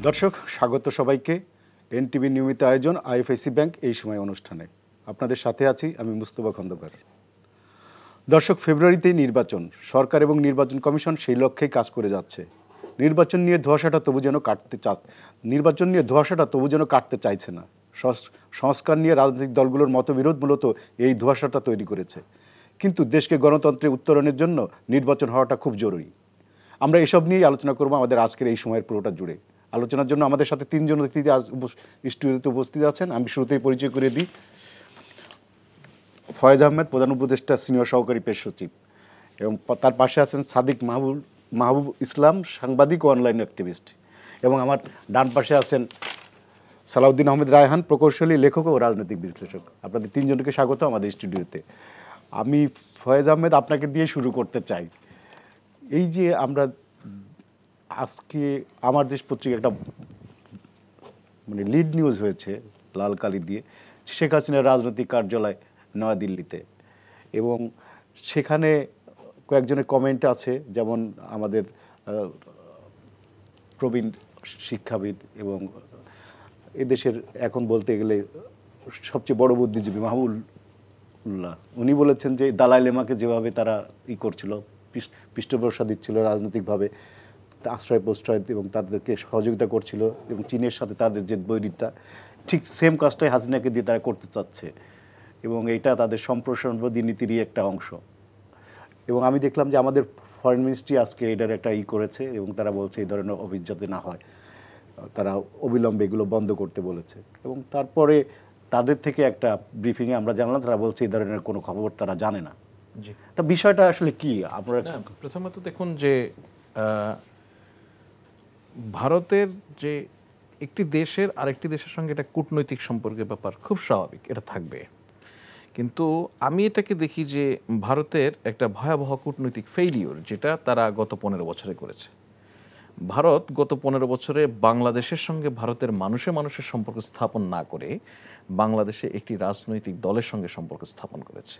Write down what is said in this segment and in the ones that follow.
দর্শক, স্বাগত সবাইকে এনটিভি নিয়মিত আয়োজন আইএফআইসি ব্যাংক এই সময় অনুষ্ঠানে। আপনাদের সাথে আছি আমি মুস্তফা খন্দকার। দর্শক, ফেব্রুয়ারিতেই নির্বাচন, সরকার এবং নির্বাচন কমিশন সেই লক্ষ্যেই কাজ করে যাচ্ছে। নির্বাচন নিয়ে ধোঁয়াশাটা তবু যেন কাটতে চাইছে না। সংস্কার নিয়ে রাজনৈতিক দলগুলোর মতবিরোধ মূলত এই ধোঁয়াশাটা তৈরি করেছে। কিন্তু দেশকে গণতন্ত্রে উত্তরণের জন্য নির্বাচন হওয়াটা খুব জরুরি। আমরা এসব নিয়েই আলোচনা করব আমাদের আজকের এই সময়ের পুরোটা জুড়ে। আলোচনার জন্য আমাদের সাথে তিনজন অতিথি আজ স্টুডিওতে উপস্থিত আছেন। আমি শুরুতেই পরিচয় করে দিই। ফয়েজ আহমেদ, প্রধান উপদেষ্টা, সিনিয়র সহকারী প্রেস সচিব, এবং তার পাশে আছেন সাদিক মাহবুব ইসলাম, সাংবাদিক ও অনলাইন অ্যাক্টিভিস্ট, এবং আমার ডান পাশে আছেন সালাউদ্দিন আহমেদ রায়হান, প্রকৌশলী, লেখক ও রাজনৈতিক বিশ্লেষক। আপনাদের তিনজনকে স্বাগত আমাদের স্টুডিওতে। আমি ফয়েজ আহমেদ আপনাকে দিয়ে শুরু করতে চাই। এই যে আমরা আজকে আমার দেশ পত্রিকা একটা লিড নিউজ হয়েছে লাল কালি দিয়ে, শেখ হাসিনার রাজনৈতিক কার্যালয় নয়াদিল্লিতে, এবং সেখানে কয়েকজনের কমেন্ট আছে, যেমন আমাদের প্রবীণ শিক্ষাবিদ এবং এদেশের এখন বলতে গেলে সবচেয়ে বড় বুদ্ধিজীবী মাহবুবুল্লাহ, উনি বলেছেন যে দালাই লামাকে যেভাবে তারা করছিল, পৃষ্ঠপোষকতা দিচ্ছিল রাজনৈতিকভাবে, আশ্রয় প্রশ্রয় এবং তাদেরকে সহযোগিতা করছিল, এবং চীনের সাথে তাদের যে বৈরিতা, ঠিক সেম কাজটাই হাসিনাকে দিয়ে তারা করতে চাচ্ছে, এবং এইটা তাদের সম্প্রসারণবাদী নীতিরই একটা অংশ। এবং আমি দেখলাম যে আমাদের ফরেন মিনিস্ট্রি আজকে এটার একটা করেছে, এবং তারা বলছে এই ধরনের অভিযোগ যাতে না হয়, তারা অবিলম্বে এগুলো বন্ধ করতে বলেছে। এবং তারপরে তাদের থেকে একটা ব্রিফিংয়ে আমরা জানলাম তারা বলছে এই ধরনের কোনো খবর তারা জানে না। তা বিষয়টা আসলে কি? আপনারা প্রথমত দেখুন যে ভারতের যে একটি দেশের আরেকটি দেশের সঙ্গে এটা কূটনৈতিক সম্পর্কের ব্যাপার খুব স্বাভাবিক, এটা থাকবে। কিন্তু আমি এটাকে দেখি যে ভারতের একটা ভয়াবহ কূটনৈতিক ফেইলিওর, যেটা তারা গত 15 বছরে করেছে। ভারত গত 15 বছরে বাংলাদেশের সঙ্গে ভারতের মানুষের সম্পর্ক স্থাপন না করে বাংলাদেশে একটি রাজনৈতিক দলের সঙ্গে সম্পর্ক স্থাপন করেছে।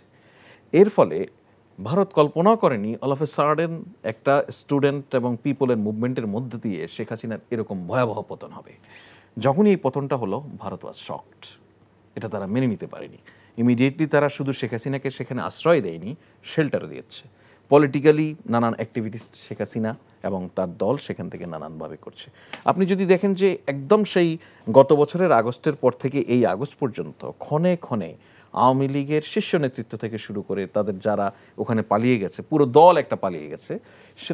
এর ফলে ভারত কল্পনাও করেনি অল অফ এ সাডেন একটা স্টুডেন্ট এবং পিপলের মুভমেন্টের মধ্যে দিয়ে শেখ হাসিনার এরকম ভয়াবহ পতন হবে। যখনই এই পতনটা হলো, ভারত ওয়াজ শকড। এটা তারা মেনে নিতে পারেনি। ইমিডিয়েটলি তারা শুধু শেখ হাসিনাকে সেখানে আশ্রয় দেয়নি, শেল্টারও দিয়েছে। পলিটিক্যালি নানান অ্যাক্টিভিটিস শেখ হাসিনা এবং তার দল সেখান থেকে নানানভাবে করছে। আপনি যদি দেখেন যে একদম সেই গত বছরের আগস্টের পর থেকে এই আগস্ট পর্যন্ত ক্ষণে ক্ষণে আওয়ামী লীগের শীর্ষ নেতৃত্ব থেকে শুরু করে তাদের যারা ওখানে পালিয়ে গেছে, পুরো দল একটা পালিয়ে গেছে,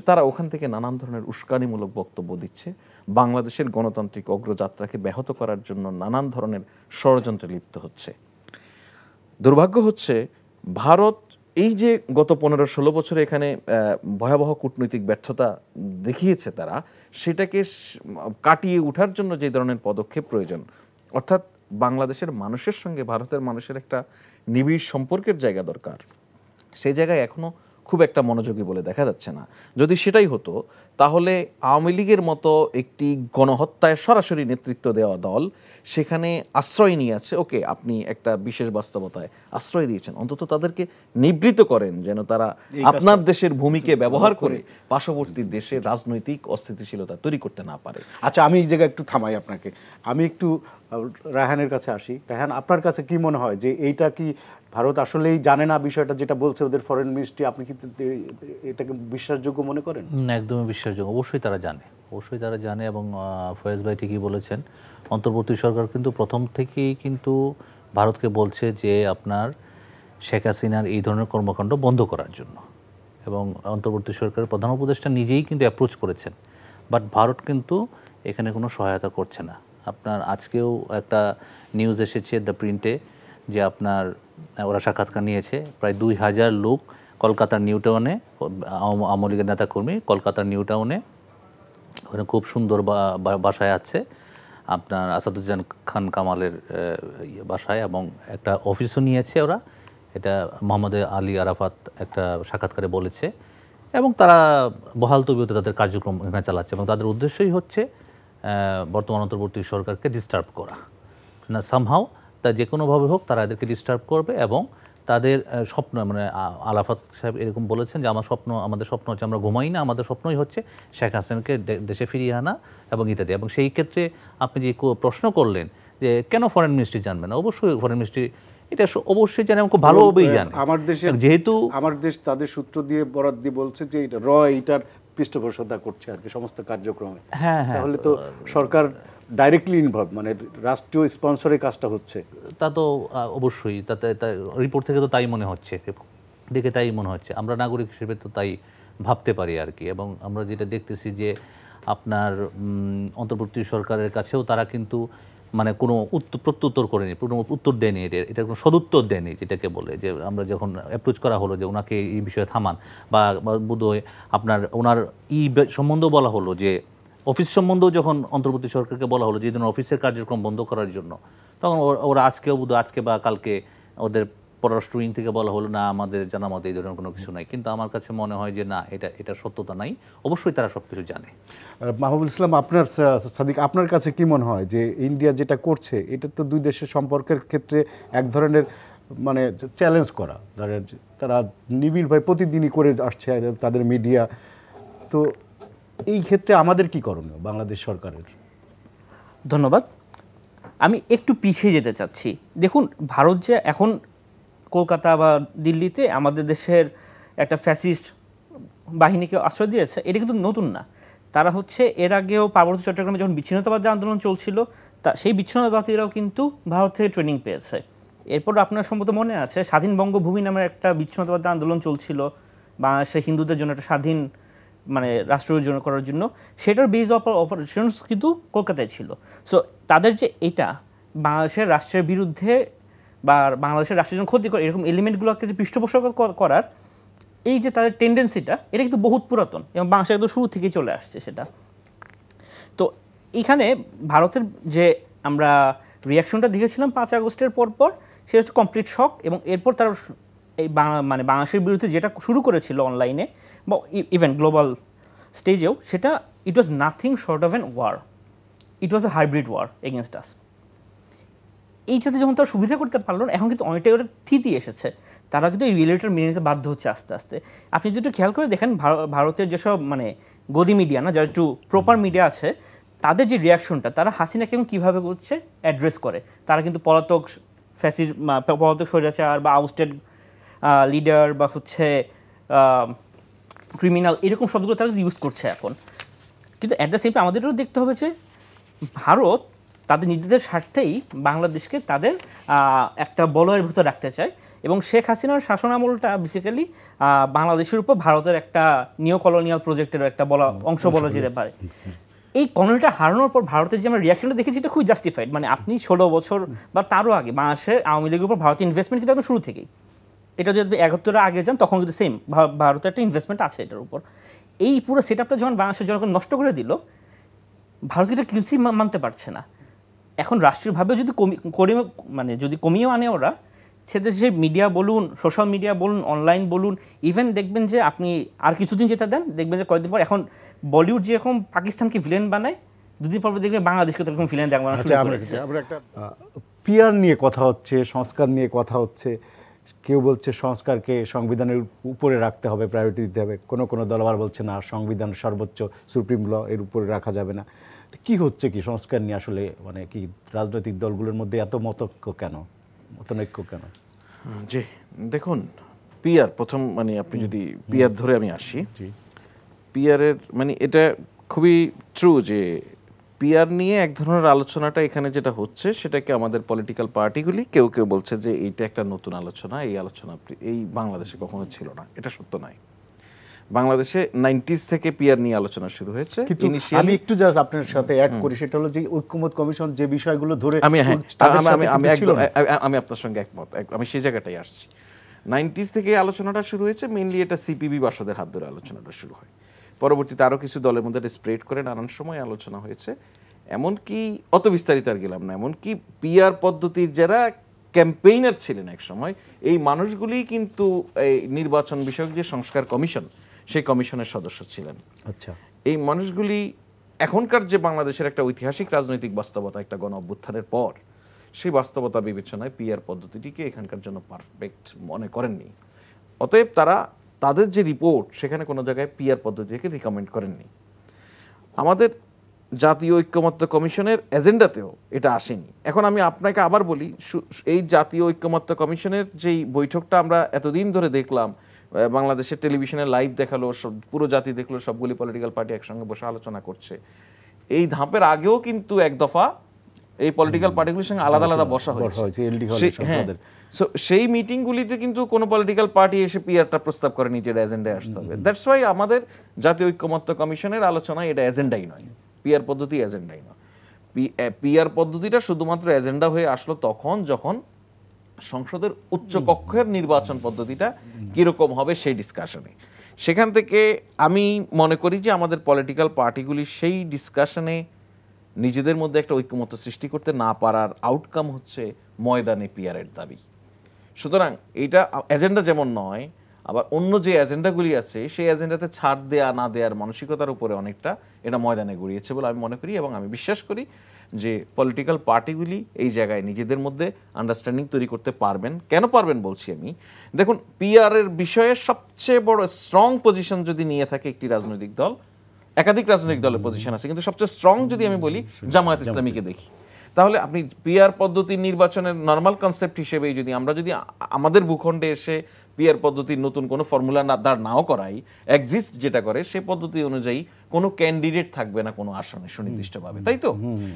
তারা ওখান থেকে নানান ধরনের উস্কানিমূলক বক্তব্য দিচ্ছে, বাংলাদেশের গণতান্ত্রিক অগ্রযাত্রাকে ব্যাহত করার জন্য নানান ধরনের ষড়যন্ত্রে লিপ্ত হচ্ছে। দুর্ভাগ্য হচ্ছে ভারত এই যে গত 15-16 বছরে এখানে ভয়াবহ কূটনৈতিক ব্যর্থতা দেখিয়েছে, তারা সেটাকে কাটিয়ে ওঠার জন্য যে ধরনের পদক্ষেপ প্রয়োজন, অর্থাৎ বাংলাদেশের মানুষের সঙ্গে ভারতের মানুষের একটা নিবিড় সম্পর্কের জায়গা দরকার, সেই জায়গায় এখনও খুব একটা মনোযোগী বলে দেখা যাচ্ছে না। যদি সেটাই হতো, তাহলে আওয়ামী লীগের মতো একটি গণহত্যায় সরাসরি নেতৃত্ব দেওয়া দল সেখানে আশ্রয় নিয়ে আছে, ওকে, আপনি একটা বিশেষ বাস্তবতায় আশ্রয় দিয়েছেন, অন্তত তাদেরকে নিবৃত্ত করেন যেন তারা আপনার দেশের ভূমিকে ব্যবহার করে পার্শ্ববর্তী দেশের রাজনৈতিক অস্থিতিশীলতা তৈরি করতে না পারে। আচ্ছা, আমি এই জায়গায় একটু থামাই আপনাকে। আমি একটু রায়হানের কাছে আসি। রায়হান, আপনার কাছে কি মনে হয় যে এইটা কি ভারত আসলেই জানে না বিষয়টা, যেটা বলছে ওদের ফরেন মিনিস্ট্রি? আপনি কি এটাকে বিশ্বাসযোগ্য মনে করেন? একদমই বিশ্বাসযোগ্য। অবশ্যই তারা জানে, এবং ফয়েজ ভাই ঠিকই বলেছেন। অন্তর্বর্তী সরকার কিন্তু প্রথম থেকেই কিন্তু ভারতকে বলছে যে আপনার শেখ হাসিনার এই ধরনের কর্মকাণ্ড বন্ধ করার জন্য, এবং অন্তর্বর্তী সরকারের প্রধান উপদেষ্টা নিজেই কিন্তু অ্যাপ্রোচ করেছেন, বাট ভারত কিন্তু এখানে কোনো সহায়তা করছে না। আপনার আজকেও একটা নিউজ এসেছে দ্য প্রিন্টে যে আপনার ওরা সাক্ষাৎকার নিয়েছে প্রায় 2000 লোক কলকাতার নিউ টাউনে, আওয়ামী লীগের নেতাকর্মী কলকাতার নিউ টাউনে, ওখানে খুব সুন্দর বাসায় আছে আপনার আসাদুজ্জামান খান কামালের বাসায়, এবং একটা অফিসও নিয়েছে ওরা। এটা মোহাম্মদ আলী আরাফাত একটা সাক্ষাৎকারে বলেছে, এবং তারা বহাল তবিয়তে তাদের কার্যক্রম এখানে চালাচ্ছে, এবং তাদের উদ্দেশ্যই হচ্ছে বর্তমান অন্তর্বর্তী সরকারকে ডিস্টার্ব করা, না সামহাও তা যে কোনোভাবে হোক তারা এদেরকে ডিস্টার্ব করবে, এবং তাদের স্বপ্ন মানে আলাফাত সাহেব এরকম বলেছেন যে আমাদের স্বপ্ন হচ্ছে আমরা ঘুমাই না, আমাদের স্বপ্নই হচ্ছে শেখ হাসিনাকে দেশে ফিরিয়ে আনা এবং ইত্যাদি। এবং সেই ক্ষেত্রে আপনি যে প্রশ্ন করলেন যে কেন ফরেন মিনিস্ট্রি জানবে না, অবশ্যই ফরেন মিনিস্ট্রি এটা অবশ্যই জানে এবং খুব ভালোভাবেই জানে। আমার দেশে যেহেতু আমার দেশ তাদের সূত্র দিয়ে বরাদ দিয়ে বলছে যে এটা এইটার পৃষ্ঠপোষকতা করছে আর কি সমস্ত কার্যক্রমে। হ্যাঁ হ্যাঁ, তাহলে তো সরকার ডাইরেক্টলি ইনভলভ, মানে রাষ্ট্রীয় স্পন্সরে কাজটা হচ্ছে। তা তো অবশ্যই, তাতে রিপোর্ট থেকে তো তাই মনে হচ্ছে, দেখে তাই মনে হচ্ছে, আমরা নাগরিক হিসেবে তো তাই ভাবতে পারি আর কি। এবং আমরা যেটা দেখতেছি যে আপনার অন্তর্বর্তী সরকারের কাছেও তারা কিন্তু মানে কোনো প্রত্যুত্তর করেনি, কোনো উত্তর দেয়নি, এটা কোনো সদুত্তর দেয়নি, যেটাকে বলে যে আমরা যখন অ্যাপ্রোচ করা হলো যে ওনাকে এই বিষয়ে থামান বা বোধহয় আপনার ওনার সম্বন্ধ বলা হলো, যে অফিস সম্বন্ধেও যখন অন্তর্বর্তী সরকারকে বলা হলো যে এই ধরনের অফিসের কার্যক্রম বন্ধ করার জন্য, তখন ওরা আজকে বা কালকে ওদের পররাষ্ট্র উইং থেকে বলা হলো না আমাদের জানা মতে এই ধরনের কোনো কিছু নাই। কিন্তু আমার কাছে মনে হয় যে না, এটা সত্যতা নাই, অবশ্যই তারা সব কিছু জানে। মাহবুবুল ইসলাম, আপনার সাদিক, আপনার কাছে কি মনে হয় যে ইন্ডিয়া যেটা করছে এটা তো দুই দেশের সম্পর্কের ক্ষেত্রে এক ধরনের মানে চ্যালেঞ্জ করা, তারা নিবিড়ভাবে প্রতিদিনই করে আসছে তাদের মিডিয়া, তো এই ক্ষেত্রে আমাদের কি করণীয় বাংলাদেশ সরকারের? ধন্যবাদ। আমি একটু পিছিয়ে যেতে চাচ্ছি। দেখুন, ভারত যে এখন কলকাতা বা দিল্লিতে আমাদের দেশের একটা ফ্যাসিস্ট বাহিনীকে আশ্রয় দিয়েছে, এটা কিন্তু নতুন না। তারা হচ্ছে এর আগেও পার্বত্য চট্টগ্রামে যখন বিচ্ছিন্নতাবাদী আন্দোলন চলছিল, সেই বিচ্ছিন্নতাবাদীরাও কিন্তু ভারত থেকে ট্রেনিং পেয়েছে। এরপর আপনার সম্ভবত মনে আছে স্বাধীন বঙ্গভূমি নামের একটা বিচ্ছিন্নতাবাদী আন্দোলন চলছিল বাংলাদেশের হিন্দুদের জন্য একটা স্বাধীন মানে রাষ্ট্র অর্জন করার জন্য, সেটার বেস অপারেশনস কিন্তু কলকাতায় ছিল। সো তাদের যে এটা বাংলাদেশের রাষ্ট্রের বিরুদ্ধে বা বাংলাদেশের রাষ্ট্রের জন্য ক্ষতি করে এরকম এলিমেন্টগুলোকে যে পৃষ্ঠপোষকতা করার এই যে তাদের টেন্ডেন্সিটা, এটা কিন্তু বহুত পুরাতন এবং বাংলাদেশ একদম শুরু থেকেই চলে আসছে সেটা। তো এখানে ভারতের যে আমরা রিয়াকশনটা দেখেছিলাম 5 আগস্টের পরপর, সেটা হচ্ছে কমপ্লিট শক। এবং এরপর তারা এই মানে বাংলাদেশের বিরুদ্ধে যেটা শুরু করেছিল অনলাইনে বা ইভেন গ্লোবাল স্টেজেও, সেটা it was nothing short of an war, it was a hybrid war against us. এইটাতে যখন তারা সুবিধা করতে পারলো না, এখন কিন্তু অনেকটাই ওটা থিতি এসেছে, তারা কিন্তু এই রিয়েলিটিটা মেনে নিতে বাধ্য হচ্ছে আস্তে আস্তে। আপনি যদি একটু খেয়াল করে দেখেন ভারতের যেসব মানে গদি মিডিয়া না, যারা একটু প্রপার মিডিয়া আছে, তাদের যে রিয়াকশনটা, তারা হাসিনাকে এবং কীভাবে করছে অ্যাড্রেস করে, তারা কিন্তু পলাতক স্বৈরাচার বা আউস্টেড লিডার বা হচ্ছে ক্রিমিনাল, এরকম শব্দগুলো তারা ইউজ করছে এখন। কিন্তু অ্যাট দ্য সেম টাইম আমাদেরও দেখতে হবে যে ভারত তাদের নিজেদের স্বার্থেই বাংলাদেশকে তাদের একটা বলয়ের ভিতর রাখতে চায়। এবং শেখ হাসিনার শাসন আমলটা বেসিক্যালি বাংলাদেশের উপর ভারতের একটা নিও কলোনিয়াল প্রজেক্টের একটা অংশ বলা যেতে পারে। এই কলোনিটা হারানোর পর ভারতের যে আমরা রিয়াকশনটা দেখেছি, এটা খুবই জাস্টিফাইড। মানে আপনি 16 বছর বা তারও আগে বাংলাদেশের আওয়ামী লীগের উপর ভারতের ইনভেস্টমেন্ট কিন্তু একদম শুরু থেকেই, এটা যদি 71-এর আগে যান তখন কিন্তু সেম ভারতের একটা ইনভেস্টমেন্ট আছে এটার উপর। এই পুরো সেট আপটা যখন বাংলাদেশের জনগণ নষ্ট করে দিল, ভারত এটা কিছুই মানতে পারছে না। এখন রাষ্ট্রীয়ভাবে যদি যদি কমিয়েও আনে ওরা, সেটা সে মিডিয়া বলুন, সোশ্যাল মিডিয়া বলুন, অনলাইন বলুন, ইভেন দেখবেন যে আপনি আর কিছুদিন যেটা দেন, দেখবেন যে কয়েকদিন পর এখন বলিউড যেরকম পাকিস্তানকে ভিলেন বানায়, দুদিন পর দেখবেন বাংলাদেশকে তো এরকম ভিলেন বানানো শুরু করেছে। আমরা একটা পিআর নিয়ে কথা হচ্ছে, সংস্কার নিয়ে কথা হচ্ছে, কেউ বলছে সংস্কারকে সংবিধানের উপরে রাখতে হবে, প্রায়োরিটি দিতে হবে, কোনো দল আবার বলছে না, সংবিধান সর্বোচ্চ সুপ্রিম ল, এর উপরে রাখা যাবে না। কি হচ্ছে কি সংস্কার নিয়ে আসলে, মানে কি রাজনৈতিক দলগুলোর মধ্যে এত মতনৈক্য কেন? জি দেখুন, পিআর প্রথম মানে আপনি যদি পিআর ধরে আমি আসি, পিআরের মানে এটা খুবই ট্রু যে পিআর নিয়ে এক ধরনের আলোচনাটা এখানে যেটা হচ্ছে, সেটাকে আমাদের পলিটিক্যাল পার্টিগুলি কেউ বলছে যে এইটা একটা নতুন আলোচনা, এই আলোচনা এই বাংলাদেশে কখনো ছিল না। এটা সত্য নয়। বাংলাদেশে 90s থেকে পিআর নিয়ে আলোচনা শুরু হয়েছে। আমি একটু জাস্ট আপনার সাথে অ্যাড করি, সেটা হলো যে ঐক্যমত কমিশন যে বিষয়গুলো ধরে আমি আপনার সঙ্গে একমত, আমি সেই জায়গাটাই আসছি। 90s থেকে আলোচনাটা শুরু হয়েছে, মেইনলি এটা সিপিবি বাসদের হাত ধরে আলোচনাটা শুরু হয়। পরবর্তীতে আরও কিছু দলের মধ্যে স্প্রেড করে নানান সময় আলোচনা হয়েছে। এমনকি অত বিস্তারিত আর গেলাম না, এমনকি পিআর পদ্ধতির যারা ক্যাম্পেইনার ছিলেন এক সময়, এই মানুষগুলি কিন্তু এই নির্বাচন বিষয়ক যে সংস্কার কমিশন, সেই কমিশনের সদস্য ছিলেন। আচ্ছা, এই মানুষগুলি এখনকার যে বাংলাদেশের একটা ঐতিহাসিক রাজনৈতিক বাস্তবতা, একটা গণ অভ্যুত্থানের পর সেই বাস্তবতা বিবেচনায় পিআর পদ্ধতিটিকে এখানকার জন্য পারফেক্ট মনে করেননি। অতএব তারা তাদের যে রিপোর্ট সেখানে কোনো জায়গায় পিআর পদ্ধতিকে রিকমেন্ড করেননি। আমাদের জাতীয় ঐক্যমত্য কমিশনের এজেন্ডাতেও এটা আসেনি। এখন আমি আপনাকে আবার বলি, এই জাতীয় ঐক্যমত্য কমিশনের যেই বৈঠকটা আমরা এতদিন ধরে দেখলাম, বাংলাদেশের টেলিভিশনে লাইভ দেখালো, পুরো জাতি দেখলো, সবগুলি পলিটিক্যাল পার্টি একসঙ্গে বসে আলোচনা করছে। এই ধাপের আগেও কিন্তু এক দফা এই পলিটিক্যাল পার্টিগুলির সঙ্গে আলাদা আলাদা বসা হয়েছে। হ্যাঁ, সেই মিটিংগুলিতে কিন্তু কোনো পলিটিক্যাল পার্টি এসে পিআরটা প্রস্তাব করে নিজের এজেন্ডায় আসতে হবে। দ্যাটস ওয়াই আমাদের জাতীয় ঐক্যমত্য কমিশনের আলোচনায় এটা এজেন্ডাই নয়, পিআর পদ্ধতি এজেন্ডাই নয়। পিআর পদ্ধতিটা শুধুমাত্র এজেন্ডা হয়ে আসলো তখন যখন সংসদের উচ্চ কক্ষের নির্বাচন পদ্ধতিটা কিরকম হবে সেই ডিসকাশনে। সেখান থেকে আমি মনে করি যে আমাদের পলিটিক্যাল পার্টিগুলি সেই ডিসকাশনে নিজেদের মধ্যে একটা ঐক্যমত্য সৃষ্টি করতে না পারার আউটকাম হচ্ছে ময়দানে পিআরের দাবি। সুতরাং এটা এজেন্ডা যেমন নয়, আবার অন্য যে এজেন্ডাগুলি আছে সেই এজেন্ডাতে ছাড় দেয়া না দেওয়ার মানসিকতার উপরে অনেকটা এটা ময়দানে গড়িয়েছে বলে আমি মনে করি। এবং আমি বিশ্বাস করি যে পলিটিক্যাল পার্টিগুলি এই জায়গায় নিজেদের মধ্যে আন্ডারস্ট্যান্ডিং তৈরি করতে পারবেন। কেন পারবেন বলছি আমি, দেখুন পিআরের বিষয়ে সবচেয়ে বড় স্ট্রং পজিশন যদি নিয়ে থাকে একটি রাজনৈতিক দল, একাধিক রাজনৈতিক দলের পজিশন আছে, কিন্তু সবচেয়ে স্ট্রং যদি আমি বলি জামায়াত ইসলামীকে দেখি, তাহলে আপনি পিআর পদ্ধতির নির্বাচনের নর্মাল কনসেপ্ট হিসেবে যদি আমরা আমাদের ভূখণ্ডে এসে পিআর পদ্ধতির নতুন কোনো ফর্মুলা দাঁড় নাও করাই, এক্সিস্ট যেটা করে সেই পদ্ধতি অনুযায়ী কোনো ক্যান্ডিডেট থাকবে না কোনো আসনে সুনির্দিষ্টভাবে, তাই তো?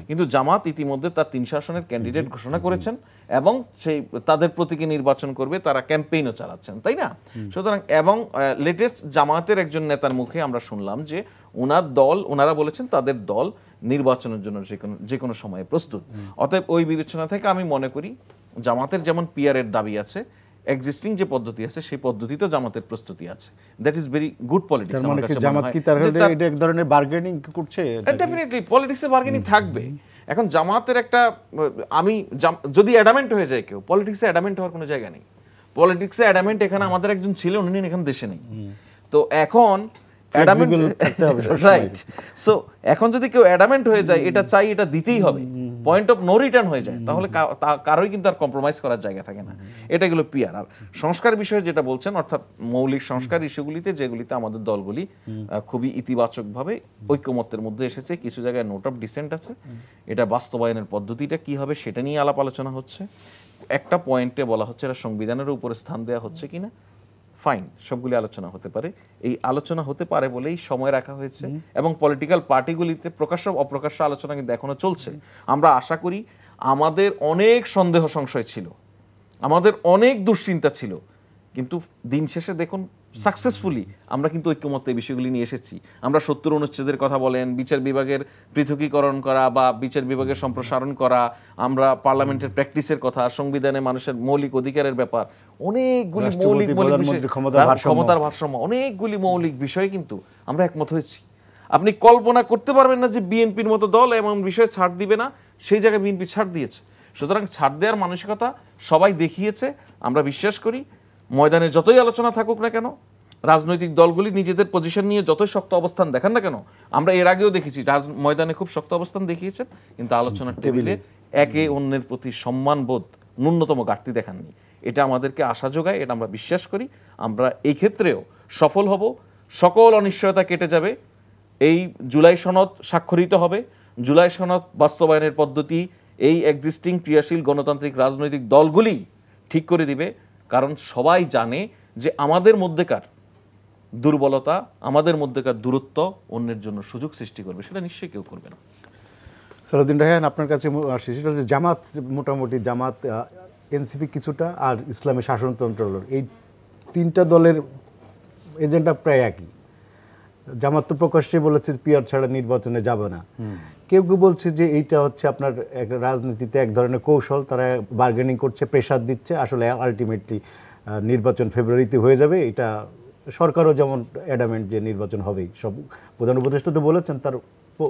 কিন্তু জামাত ইতিমধ্যে তার 300 আসনের ক্যান্ডিডেট ঘোষণা করেছেন এবং সেই তাদের প্রতীকে নির্বাচন করবে, তারা ক্যাম্পেইনও চালাচ্ছেন, তাই না? সুতরাং এবং লেটেস্ট জামাতের একজন নেতার মুখে আমরা শুনলাম যে ওনারা বলেছেন তাদের দল নির্বাচনের জন্য যে কোনো সময়ে প্রস্তুত। অতএব ওই বিবেচনা থেকে আমি মনে করি জামাতের যেমন পিআর এর দাবি আছে, এক্সিস্টিং যে পদ্ধতি আছে সেই পদ্ধতিতে জামাতের প্রস্তুতি আছে। That is very good politics. আমার কাছে জামাত কি তার এটা এক ধরনের বার্গেনিং করছে? ডেফিনেটলি পলিটিক্সে বার্গেনিং থাকবে। এখন জামাতের একটা যদি অ্যাডামেন্ট হয়ে যায় কেউ, পলিটিক্সে অ্যাডামেন্ট হওয়ার কোনো জায়গা নেই। পলিটিক্সে অ্যাডামেন্ট এখানে আমাদের একজন ছিল, উনি এখানে দেশে নেই। তো এখন রাইট, সো এখন যদি কেউ অ্যাডামেন্ট হয়ে যায় এটা চাই এটা দিতেই হবে, পয়েন্ট অফ নো রিটার্ন হয়ে যায়, তাহলে কারোই কিন্তু আর কম্প্রোমাইজ করার জায়গা থাকে না। এটা গেল পিআর। আর সংস্কার বিষয়ে যেটা বলছেন, অর্থাৎ মৌলিক সংস্কার ইস্যুগুলিতে যেগুলিতে আমাদের দলগুলি খুবই ইতিবাচকভাবে ঐক্যমত্যের মধ্যে এসেছে, কিছু জায়গায় নোট অফ ডিসেন্ট আছে, এটা বাস্তবায়নের পদ্ধতিটা কি হবে সেটা নিয়ে আলাপ আলোচনা হচ্ছে। একটা পয়েন্টে বলা হচ্ছে এটা সংবিধানের উপরে স্থান দেওয়া হচ্ছে কিনা, ফাইন, সবগুলি আলোচনা হতে পারে। এই আলোচনা হতে পারে বলেই সময় রাখা হয়েছে এবং পলিটিক্যাল পার্টিগুলিতে প্রকাশ্য অপ্রকাশ্য আলোচনা কিন্তু এখনো চলছে। আমরা আশা করি, আমাদের অনেক সন্দেহ সংশয় ছিল, আমাদের অনেক দুশ্চিন্তা ছিল, কিন্তু দিন শেষে দেখুন সাকসেসফুলি আমরা কিন্তু ঐক্যমত্যে এই বিষয়গুলি নিয়ে এসেছি। আমরা 70 অনুচ্ছেদের কথা বলেন, বিচার বিভাগের পৃথকীকরণ করা বা বিচার বিভাগের সম্প্রসারণ করা, আমরা পার্লামেন্টের প্র্যাকটিসের কথা, সংবিধানে মানুষের মৌলিক অধিকারের ব্যাপার, অনেকগুলি মৌলিক ক্ষমতার ভারসাম্য, অনেকগুলি মৌলিক বিষয়ে কিন্তু আমরা একমত হয়েছি। আপনি কল্পনা করতে পারবেন না যে বিএনপির মতো দল এমন বিষয়ে ছাড় দিবে না, সেই জায়গায় বিএনপি ছাড় দিয়েছে। সুতরাং ছাড় দেওয়ার মানসিকতা সবাই দেখিয়েছে। আমরা বিশ্বাস করি ময়দানে যতই আলোচনা থাকুক না কেন, রাজনৈতিক দলগুলি নিজেদের পজিশন নিয়ে যতই শক্ত অবস্থান দেখান না কেন, আমরা এর আগেও দেখেছি ময়দানে খুব শক্ত অবস্থান দেখিয়েছেন, কিন্তু আলোচনার টেবিলে একে অন্যের প্রতি সম্মানবোধ ন্যূনতম ঘাটতি দেখাননি। এটা আমাদেরকে আশা যোগায়, এটা আমরা বিশ্বাস করি। আমরা এই ক্ষেত্রেও সফল হব, সকল অনিশ্চয়তা কেটে যাবে। এই জুলাই সনদ স্বাক্ষরিত হবে, জুলাই সনদ বাস্তবায়নের পদ্ধতি এই এক্সিস্টিং ক্রিয়াশীল গণতান্ত্রিক রাজনৈতিক দলগুলি ঠিক করে দিবে। কারণ সবাই জানে যে আমাদের মধ্যেকার দুর্বলতা, আমাদের মধ্যেকার দূরত্ব অন্যের জন্য সুযোগ সৃষ্টি করবে, সেটা নিশ্চয়ই কেউ করবে না। সালাউদ্দিন রায়হান, আপনার কাছে জামাত, মোটামুটি জামাত, এনসিপি কিছুটা, আর ইসলামী শাসনতন্ত্র, এই তিনটা দলের এজেন্ডা প্রায় একই। জামাত তো প্রকাশ্যে বলেছে পিআর ছাড়া নির্বাচনে যাবে না। কেউ কেউ বলছে যে এইটা হচ্ছে আপনার একটা রাজনীতিতে এক ধরনের কৌশল, তারা বার্গেনিং করছে, প্রেশার দিচ্ছে, আসলে আলটিমেটলি নির্বাচন ফেব্রুয়ারিতে হয়ে যাবে। এটা সরকারও যেমন অ্যাডামেন্ট যে নির্বাচন হবেই, সব প্রধান উপদেষ্টা তো বলেছেন, তার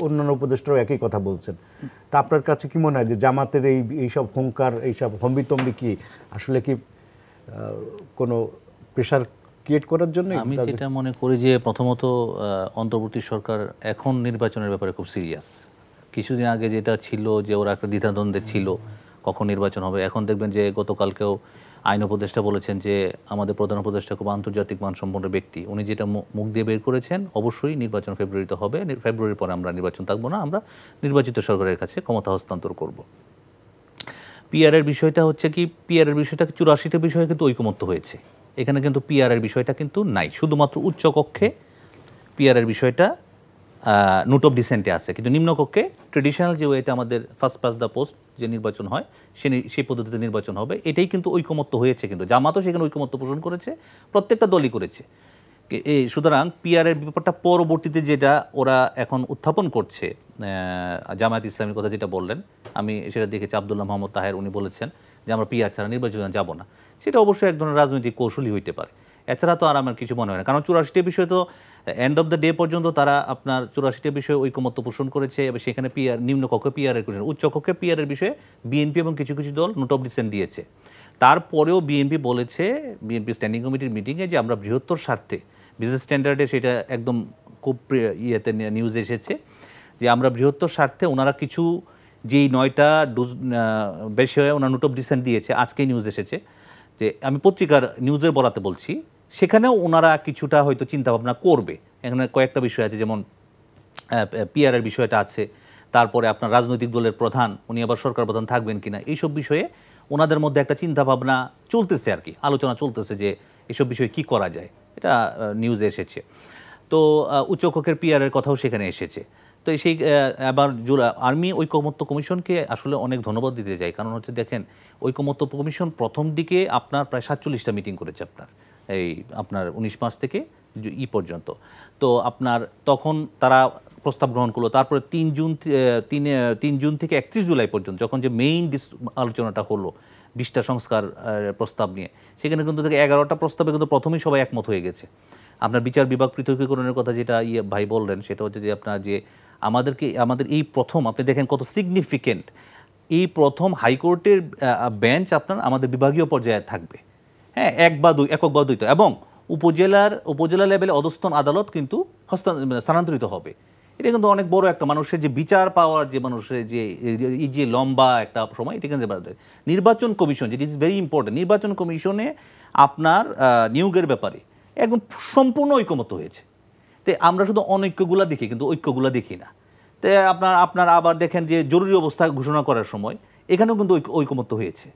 অন্যান্য উপদেষ্টারাও একই কথা বলছেন। তা আপনার কাছে কি মনে হয় যে জামাতের এইসব হুঙ্কার, এইসব হম্বিতম্বি কি আসলে কি কোনো প্রেশার ক্রিয়েট করার জন্য? আমি যেটা মনে করি যে প্রথমত অন্তর্বর্তী সরকার এখন নির্বাচনের ব্যাপারে খুব সিরিয়াস। কিছুদিন আগে যেটা ছিল যে ওরা একটা দ্বিধাদ্বন্দ্বে ছিল, কখন নির্বাচন হবে। এখন দেখবেন যে গতকালকেও আইন উপদেষ্টা বলেছেন যে আমাদের প্রধান উপদেষ্টা খুব আন্তর্জাতিক মানসম্পন্ন ব্যক্তি, উনি যেটা মুখ দিয়ে বের করেছেন অবশ্যই নির্বাচন ফেব্রুয়ারিতে হবে, ফেব্রুয়ারির পরে আমরা নির্বাচন থাকবো না, আমরা নির্বাচিত সরকারের কাছে ক্ষমতা হস্তান্তর করব। পিআরের বিষয়টা হচ্ছে কি, পিআরের বিষয়টা 84টা বিষয়ে কিন্তু ঐকমত্য হয়েছে, এখানে কিন্তু পিআরের বিষয়টা কিন্তু নাই, শুধুমাত্র উচ্চ কক্ষে পিআরের বিষয়টা নোট অফ ডিসেন্টে আছে, কিন্তু নিম্নকক্ষে ট্রেডিশনাল যে ওয়েতে আমাদের ফার্স্ট পাস দ্য পোস্ট যে নির্বাচন হয় সেই পদ্ধতিতে নির্বাচন হবে, এটাই কিন্তু ঐকমত্য হয়েছে। কিন্তু জামাতও সেখানে ঐকমত্য পোষণ করেছে, প্রত্যেকটা দলই করেছে। সুতরাং পিআরের ব্যাপারটা পরবর্তীতে যেটা ওরা এখন উত্থাপন করছে, জামায়াত ইসলামের কথা যেটা বললেন, আমি সেটা দেখেছি, আব্দুল্লাহ মোহাম্মদ তাহের উনি বলেছেন যে আমরা পিআর ছাড়া নির্বাচনে যাব না। সেটা অবশ্যই এক ধরনের রাজনৈতিক কৌশলই হইতে পারে, এছাড়া তো আর আমার কিছু মনে হয় না। কারণ 84টা বিষয় তো এন্ড অফ দ্য ডে পর্যন্ত তারা আপনার 84টা বিষয়ে ঐকমত্য পোষণ করেছে, এবং সেখানে পিআর নিম্নকক্ষে পিআরের কোশ্চেন, উচ্চকক্ষে পিআরের বিষয়ে বিএনপি এবং কিছু কিছু দল নোট অফ ডিসেন্ট দিয়েছে। তারপরেও বিএনপি বলেছে, বিএনপি স্ট্যান্ডিং কমিটির মিটিংয়ে, যে আমরা বৃহত্তর স্বার্থে, বিজনেস স্ট্যান্ডার্ডে সেটা একদম খুব ইয়েতে নিউজ এসেছে যে আমরা বৃহত্তর স্বার্থে, ওনারা কিছু যেই 9টা বিষয়ে ওনারা নোট অফ ডিসেন্ট দিয়েছে, আজকেই নিউজ এসেছে, যে আমি পত্রিকার নিউজের বরাতে বলছি, সেখানেও ওনারা কিছুটা হয়তো চিন্তাভাবনা করবে। এখানে কয়েকটা বিষয় আছে, যেমন পিআরের বিষয়টা আছে, তারপরে আপনার রাজনৈতিক দলের প্রধান, উনি আবার সরকার প্রধান থাকবেন কিনা, এইসব বিষয়ে ওনাদের মধ্যে একটা চিন্তাভাবনা চলতেছে আর কি, আলোচনা চলতেছে যে এইসব বিষয়ে কি করা যায়, এটা নিউজে এসেছে। তো উচ্চকক্ষের পিআরের কথাও সেখানে এসেছে। তো সেই আবার আর্মি ঐকমত্য কমিশনকে আসলে অনেক ধন্যবাদ দিতে চাই, কারণ হচ্ছে দেখেন, ঐকমত্য কমিশন প্রথম দিকে আপনার প্রায় 47টা মিটিং করেছে আপনার 19 মার্চ থেকে পর্যন্ত। তো আপনার তখন তারা প্রস্তাব গ্রহণ করলো, তারপরে 3 জুন থেকে 31 জুলাই পর্যন্ত, যখন যে মেইন আলোচনাটা হলো 20টা সংস্কার প্রস্তাব নিয়ে, সেখানে কিন্তু থেকে 11টা প্রস্তাবে কিন্তু প্রথমেই সবাই একমত হয়ে গেছে। আপনার বিচার বিভাগ পৃথকীকরণের কথা যেটা ভাই বললেন, সেটা হচ্ছে যে আপনার যে আমাদের এই প্রথম, আপনি দেখেন কত সিগনিফিকেন্ট, এই প্রথম হাইকোর্টের বেঞ্চ আপনার আমাদের বিভাগীয় পর্যায়ে থাকবে, হ্যাঁ, একক বা দুই, এবং উপজেলা লেভেলে অধস্তন আদালত কিন্তু স্থানান্তরিত হবে। এটা কিন্তু অনেক বড় একটা মানুষের যে বিচার পাওয়ার, যে মানুষের যে এই যে লম্বা একটা সময়, এটা কিন্তু নির্বাচন কমিশন, যেটি ইজ ভেরি ইম্পর্টেন্ট, নির্বাচন কমিশনে আপনার নিয়োগের ব্যাপারে একদম সম্পূর্ণ ঐকমত্য হয়েছে। তো আমরা শুধু অনৈক্যগুলা দেখি, কিন্তু ঐক্যগুলা দেখি না। তো আপনার আবার দেখেন যে জরুরি অবস্থা ঘোষণা করার সময় এখানেও কিন্তু ঐকমত্য হয়েছে।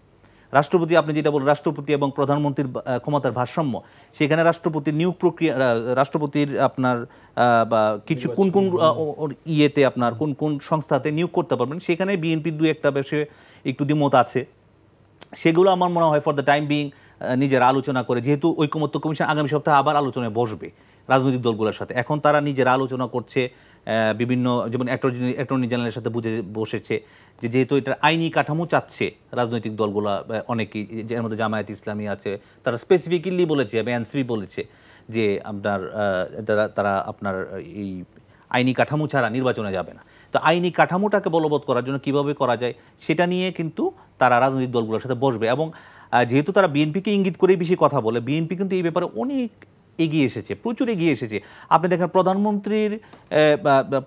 রাষ্ট্রপতি, আপনি যেটা বলেন, রাষ্ট্রপতি এবং প্রধানমন্ত্রীর ক্ষমতার ভারসাম্য, সেখানে রাষ্ট্রপতির নিয়োগ প্রক্রিয়া, রাষ্ট্রপতির আপনার কিছু কোন ইয়েতে আপনার কোন সংস্থাতে নিয়োগ করতে পারবেন, সেখানে বিএনপির 2-1টা বিষয়ে একটু দ্বিমত আছে। সেগুলো আমার মনে হয় ফর দ্য টাইম বিং নিজেরা আলোচনা করে, যেহেতু ঐকমত্য কমিশন আগামী সপ্তাহে আবার আলোচনায় বসবে রাজনৈতিক দলগুলোর সাথে, এখন তারা নিজেরা আলোচনা করছে, বিভিন্ন, যেমন অ্যাটর্নি জেনারেলের সাথে বসেছে, যেহেতু এটা আইনি কাঠামো চাচ্ছে রাজনৈতিক দলগুলো অনেকেই, এর মধ্যে জামায়াত ইসলামী আছে, তারা স্পেসিফিক্যালি বলেছে, এবং এনসিপি বলেছে যে আপনার তারা আপনার এই আইনি কাঠামো ছাড়া নির্বাচনে যাবে না। তো আইনি কাঠামোটাকে বলবৎ করার জন্য কিভাবে করা যায় সেটা নিয়ে কিন্তু তারা রাজনৈতিক দলগুলোর সাথে বসবে, এবং যেহেতু তারা বিএনপিকে ইঙ্গিত করেই বেশি কথা বলে, বিএনপি কিন্তু এই ব্যাপারে অনেক এগিয়ে এসেছে, প্রচুর এগিয়ে এসেছে। আপনি দেখেন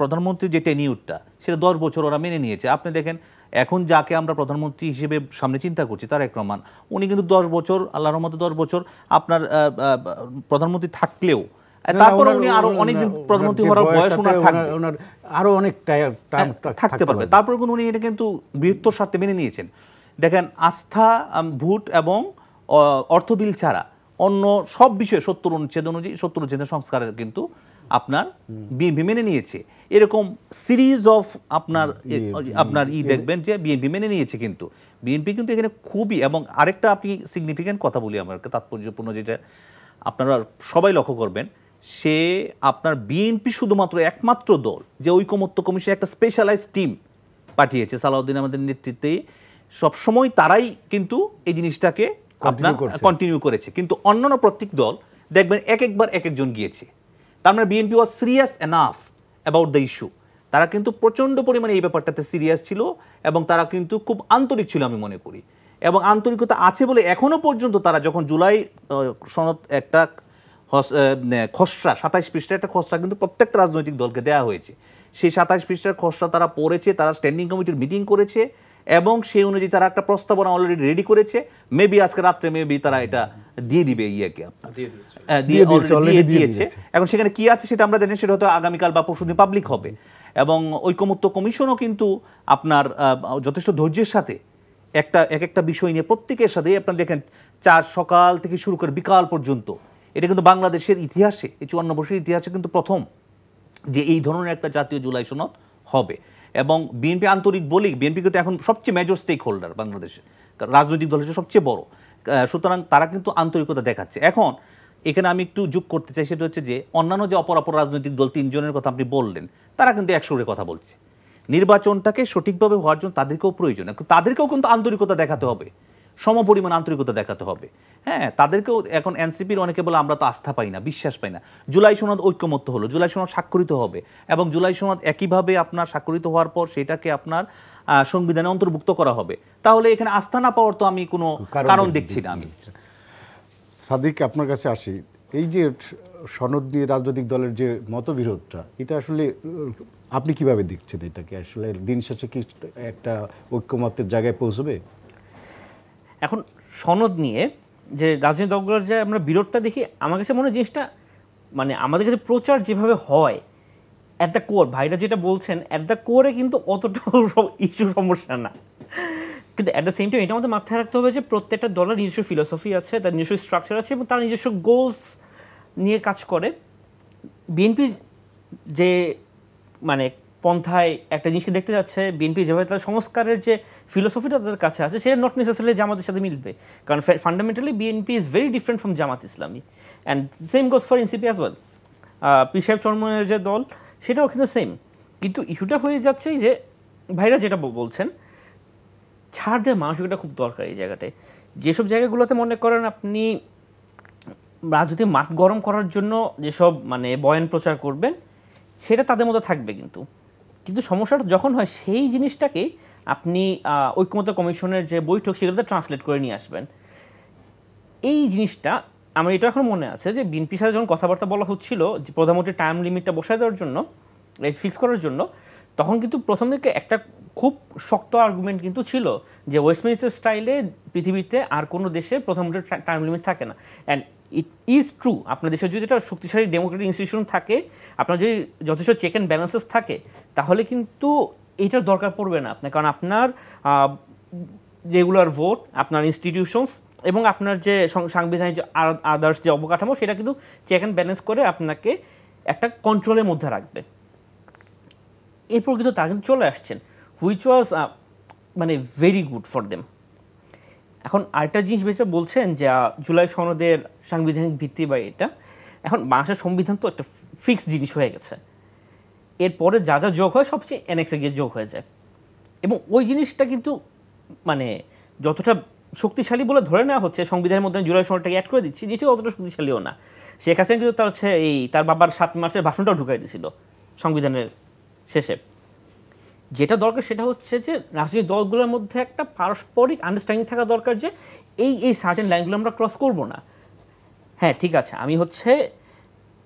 প্রধানমন্ত্রীর যে টেনিউরটা, সেটা 10 বছর ওরা মেনে নিয়েছে। আপনি দেখেন এখন যাকে আমরা প্রধানমন্ত্রী হিসেবে সামনে চিন্তা করছি, তারেক রহমান, উনি কিন্তু 10 বছর, আল্লাহর রহমতে 10 বছর আপনার প্রধানমন্ত্রী থাকলেও, তারপরে উনি আরো অনেকদিন প্রধানমন্ত্রী হওয়ার বয়স ওনার থাকবে, আরো অনেক থাকতে পারবে। তারপরে কিন্তু উনি এটা কিন্তু বৃহত্তর স্বার্থে মেনে নিয়েছেন। দেখেন, আস্থা ভোট এবং অর্থ বিল ছাড়া অন্য সব বিষয়ে 70 অনুচ্ছেদ অনুযায়ী 70 অনুচ্ছেদের সংস্কারের কিন্তু আপনার বিএনপি মেনে নিয়েছে। এরকম সিরিজ অফ আপনার দেখবেন যে বিএনপি মেনে নিয়েছে, কিন্তু বিএনপি কিন্তু এখানে খুবই, এবং আরেকটা আপনি সিগনিফিক্যান্ট কথা বলি, আমার তাৎপর্যপূর্ণ, যেটা আপনারা সবাই লক্ষ্য করবেন, সে আপনার বিএনপি শুধুমাত্র একমাত্র দল যে ঐকমত্য কমিশন একটা স্পেশালাইজড টিম পাঠিয়েছে সালাউদ্দিন আমাদের নেতৃত্বে, সবসময় তারাই কিন্তু এই জিনিসটাকে আপনার কন্টিনিউ করেছে। কিন্তু অন্যান্য প্রত্যেক দল দেখবেন একবার একজন গিয়েছে, তার মানে BNP was serious enough about the issue. তারা কিন্তু প্রচণ্ড পরিমাণে এই ব্যাপারটাতে সিরিয়াস ছিল, এবং তারা কিন্তু খুব আন্তরিক ছিল আমি মনে করি, এবং আন্তরিকতা আছে বলে এখনো পর্যন্ত তারা যখন জুলাই সনদ একটা খসড়া 27 পৃষ্ঠার একটা খসড়া কিন্তু প্রত্যেকটা রাজনৈতিক দলকে দেওয়া হয়েছে, সেই 27 পৃষ্ঠার খসড়া তারা পড়েছে, তারা স্ট্যান্ডিং কমিটির মিটিং করেছে, এবং সেই অনুযায়ী তারা একটা প্রস্তাবনা অলরেডি রেডি করেছে, মেবি আজকে রাত্রে মেবি তারা এটা দিয়ে দিবে ইয়েকে আপনার দিয়ে দিয়েছে। এখন সেখানে কি আছে সেটা আমরা জানি, সেটা হয়তো আগামীকাল বা পরশুদিন পাবলিক হবে। এবং ঐকমত্য কমিশনও কিন্তু আপনার যথেষ্ট ধৈর্যের সাথে এক একটা বিষয় নিয়ে প্রত্যেকের সাথে, আপনার দেখেন 4 সকাল থেকে শুরু করে বিকাল পর্যন্ত, এটা কিন্তু বাংলাদেশের ইতিহাসে, এই 54 বছরের ইতিহাসে কিন্তু প্রথম যে এই ধরনের একটা জাতীয় জুলাই সনদ হবে। এবং বিএনপি আন্তরিক বলি, বিএনপি কিন্তু এখন সবচেয়ে মেজর স্টেক হোল্ডার বাংলাদেশে, রাজনৈতিক দল হিসেবে সবচেয়ে বড়, সুতরাং তারা কিন্তু আন্তরিকতা দেখাচ্ছে। এখন এখানে আমি একটু যোগ করতে চাই, সেটা হচ্ছে যে অন্যান্য যে অপর রাজনৈতিক দল 3 জনের কথা আপনি বললেন, তারা কিন্তু একসঙ্গে কথা বলছে। নির্বাচনটাকে সঠিকভাবে হওয়ার জন্য তাদেরকেও প্রয়োজন, তাদেরকেও কিন্তু আন্তরিকতা দেখাতে হবে, সমপরিমাণ আন্তরিকতা দেখাতে হবে। হ্যাঁ, তাদেরকেও এখন এনসিপির অনেকে বলে আমরা তো আস্থা পাই না, বিশ্বাস পাই না। জুলাই সনদ ঐক্যমত্য হলো, জুলাই সনদ স্বাক্ষরিত হবে, এবং জুলাই সনদ একইভাবে আপনার স্বাক্ষরিত হওয়ার পর সেটাকে আপনার সংবিধানে অন্তর্ভুক্ত করা হবে, তাহলে এখানে আস্থা না পাওয়ার তো আমি কোনো কারণ দেখছি না। আমি সাদিক, আপনার কাছে আসি। এই যে সনদ নিয়ে রাজনৈতিক দলের যে মতবিরোধটা, এটা আসলে আপনি কিভাবে দেখছেন? এটাকে আসলে দিন শেষে কি একটা ঐক্যমত্যের জায়গায় পৌঁছবে? এখন সনদ নিয়ে যে রাজনৈতিক দলগুলোর যে আমরা বিরোধটা দেখি, আমার কাছে মনে হয় জিনিসটা মানে আমাদের কাছে প্রচার যেভাবে হয় অ্যাট দ্য কোর, ভাইরা যেটা বলছেন অ্যাট দ্য কোরে কিন্তু অতটাও ইস্যু সমস্যা না, কিন্তু অ্যাট দ্য সেম টাইম এটা আমাদের মাথায় রাখতে হবে যে প্রত্যেকটা দলের নিজস্ব ফিলোসফি আছে, তার নিজস্ব স্ট্রাকচার আছে, এবং তার নিজস্ব গোলস নিয়ে কাজ করে। বিএনপি যে মানে পন্থায় একটা জিনিসকে দেখতে যাচ্ছে, বিএনপি যেভাবে তাদের সংস্কারের যে ফিলোসফিটা তাদের কাছে আছে, সেটা নট নেসেসারিলি জামাতের সাথে মিলবে, কারণ fundamentally BNP is very different from Jamaat Islami, and same goes for NCP as well. পীর সাহেব চরমনের যে দল সেটাও কিন্তু সেম, কিন্তু ইস্যুটা হয়ে যাচ্ছে যে ভাইরা যেটা বলছেন, ছাড় দেওয়ার মানসিকতা খুব দরকার এই জায়গাটায়। যেসব জায়গাগুলোতে মনে করেন আপনি রাজনীতি মাঠ গরম করার জন্য যেসব মানে বয়ান প্রচার করবেন, সেটা তাদের মধ্যে থাকবে, কিন্তু সমস্যাটা যখন হয় সেই জিনিসটাকে আপনি ঐক্যমত্য কমিশনের যে বৈঠক সেগুলোতে ট্রান্সলেট করে নিয়ে আসবেন। এই জিনিসটা আমার এটা এখন মনে আছে যে বিএনপির সাথে যখন কথাবার্তা বলা হচ্ছিল যে প্রধানমন্ত্রীর টাইম লিমিটটা বসায় দেওয়ার জন্য, ফিক্স করার জন্য, তখন কিন্তু প্রথম দিকে একটা খুব শক্ত আর্গুমেন্ট কিন্তু ছিল যে ওয়েস্টমিনিস্টার স্টাইলে পৃথিবীতে আর কোনো দেশে প্রধানমন্ত্রীর টাইম লিমিট থাকে না। অ্যান্ড ইট ইজ ট্রু, আপনার দেশে যদি একটা শক্তিশালী ডেমোক্রেটিক ইনস্টিটিউশন থাকে, আপনার যদি যথেষ্ট চেক অ্যান্ড ব্যালেন্সেস থাকে, তাহলে কিন্তু এইটার দরকার পড়বে না আপনার, কারণ আপনার রেগুলার ভোট, আপনার ইনস্টিটিউশনস এবং আপনার যে সাংবিধানিক যে আদার্স যে অবকাঠামো, সেটা কিন্তু চেক অ্যান্ড ব্যালেন্স করে আপনাকে একটা কন্ট্রোলের মধ্যে রাখবে। এরপর কিন্তু তারা কিন্তু চলে আসছেন, হুইচ ওয়াজ মানে ভেরি গুড ফর দেম। এখন আরেকটা জিনিস বেশি বলছেন যে জুলাই সনদের সাংবিধানিক ভিত্তি বা এটা, এখন বাংলাদেশের সংবিধান তো একটা ফিক্সড জিনিস হয়ে গেছে, এরপরে যা যা যোগ হয় সবচেয়ে অ্যানেক্সে গিয়ে যোগ হয়ে যায়, এবং ওই জিনিসটা কিন্তু মানে যতটা শক্তিশালী বলে ধরে নেওয়া হচ্ছে সংবিধানের মধ্যে জুলাই সনদটাকে অ্যাড করে দিচ্ছি, জিনিসটা অতটা শক্তিশালীও না। শেখ হাসিনা কিন্তু তার হচ্ছে তার বাবার 7 মার্চের ভাষণটাও ঢুকাই দিয়েছিল সংবিধানের শেষে। যেটা দরকার সেটা হচ্ছে যে রাজনৈতিক দলগুলোর মধ্যে একটা পারস্পরিক আন্ডারস্ট্যান্ডিং থাকা দরকার যে এই সার্টেন লাইনগুলো আমরা ক্রস করব না। হ্যাঁ ঠিক আছে, আমি হচ্ছে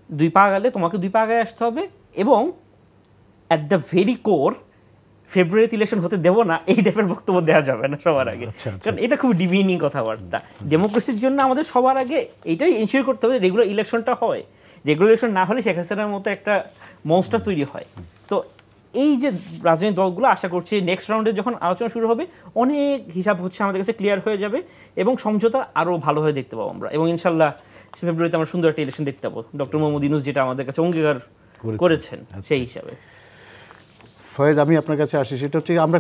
2 পা গেলে তোমাকে 2 পা আগে আসতে হবে, এবং অ্যাট দ্য ভেরি কোর ফেব্রুয়ারিতে ইলেকশন হতে দেবো না, এই টাইপের বক্তব্য দেওয়া যাবে না সবার আগে, কারণ এটা খুব ডিমিনিং কথাবার্তা। ডেমোক্রেসির জন্য আমাদের সবার আগে এইটাই এনশিওর করতে হবে রেগুলার ইলেকশনটা হয়, রেগুলার ইলেকশন না হলে শেখ হাসিনার মতো একটা মনস্টার তৈরি হয়। তো এই যে রাজনৈতিক দলগুলো, আশা করছি নেক্সট রাউন্ডে যখন আলোচনা শুরু হবে অনেক হিসাব হচ্ছে আমাদের কাছে ক্লিয়ার হয়ে যাবে, এবং সমঝোতা আরও ভালোভাবে দেখতে পাবো আমরা, এবং ইনশাল্লাহ ফেব্রুয়ারিতে আমরা সুন্দর একটা ইলেকশন দেখতে পাবো ডক্টর মোহাম্মদ ইউনূস যেটা আমাদের কাছে অঙ্গীকার করেছেন সেই হিসাবে। ফয়েজ, আমি আপনার কাছে আসি, সেটা হচ্ছে আমরা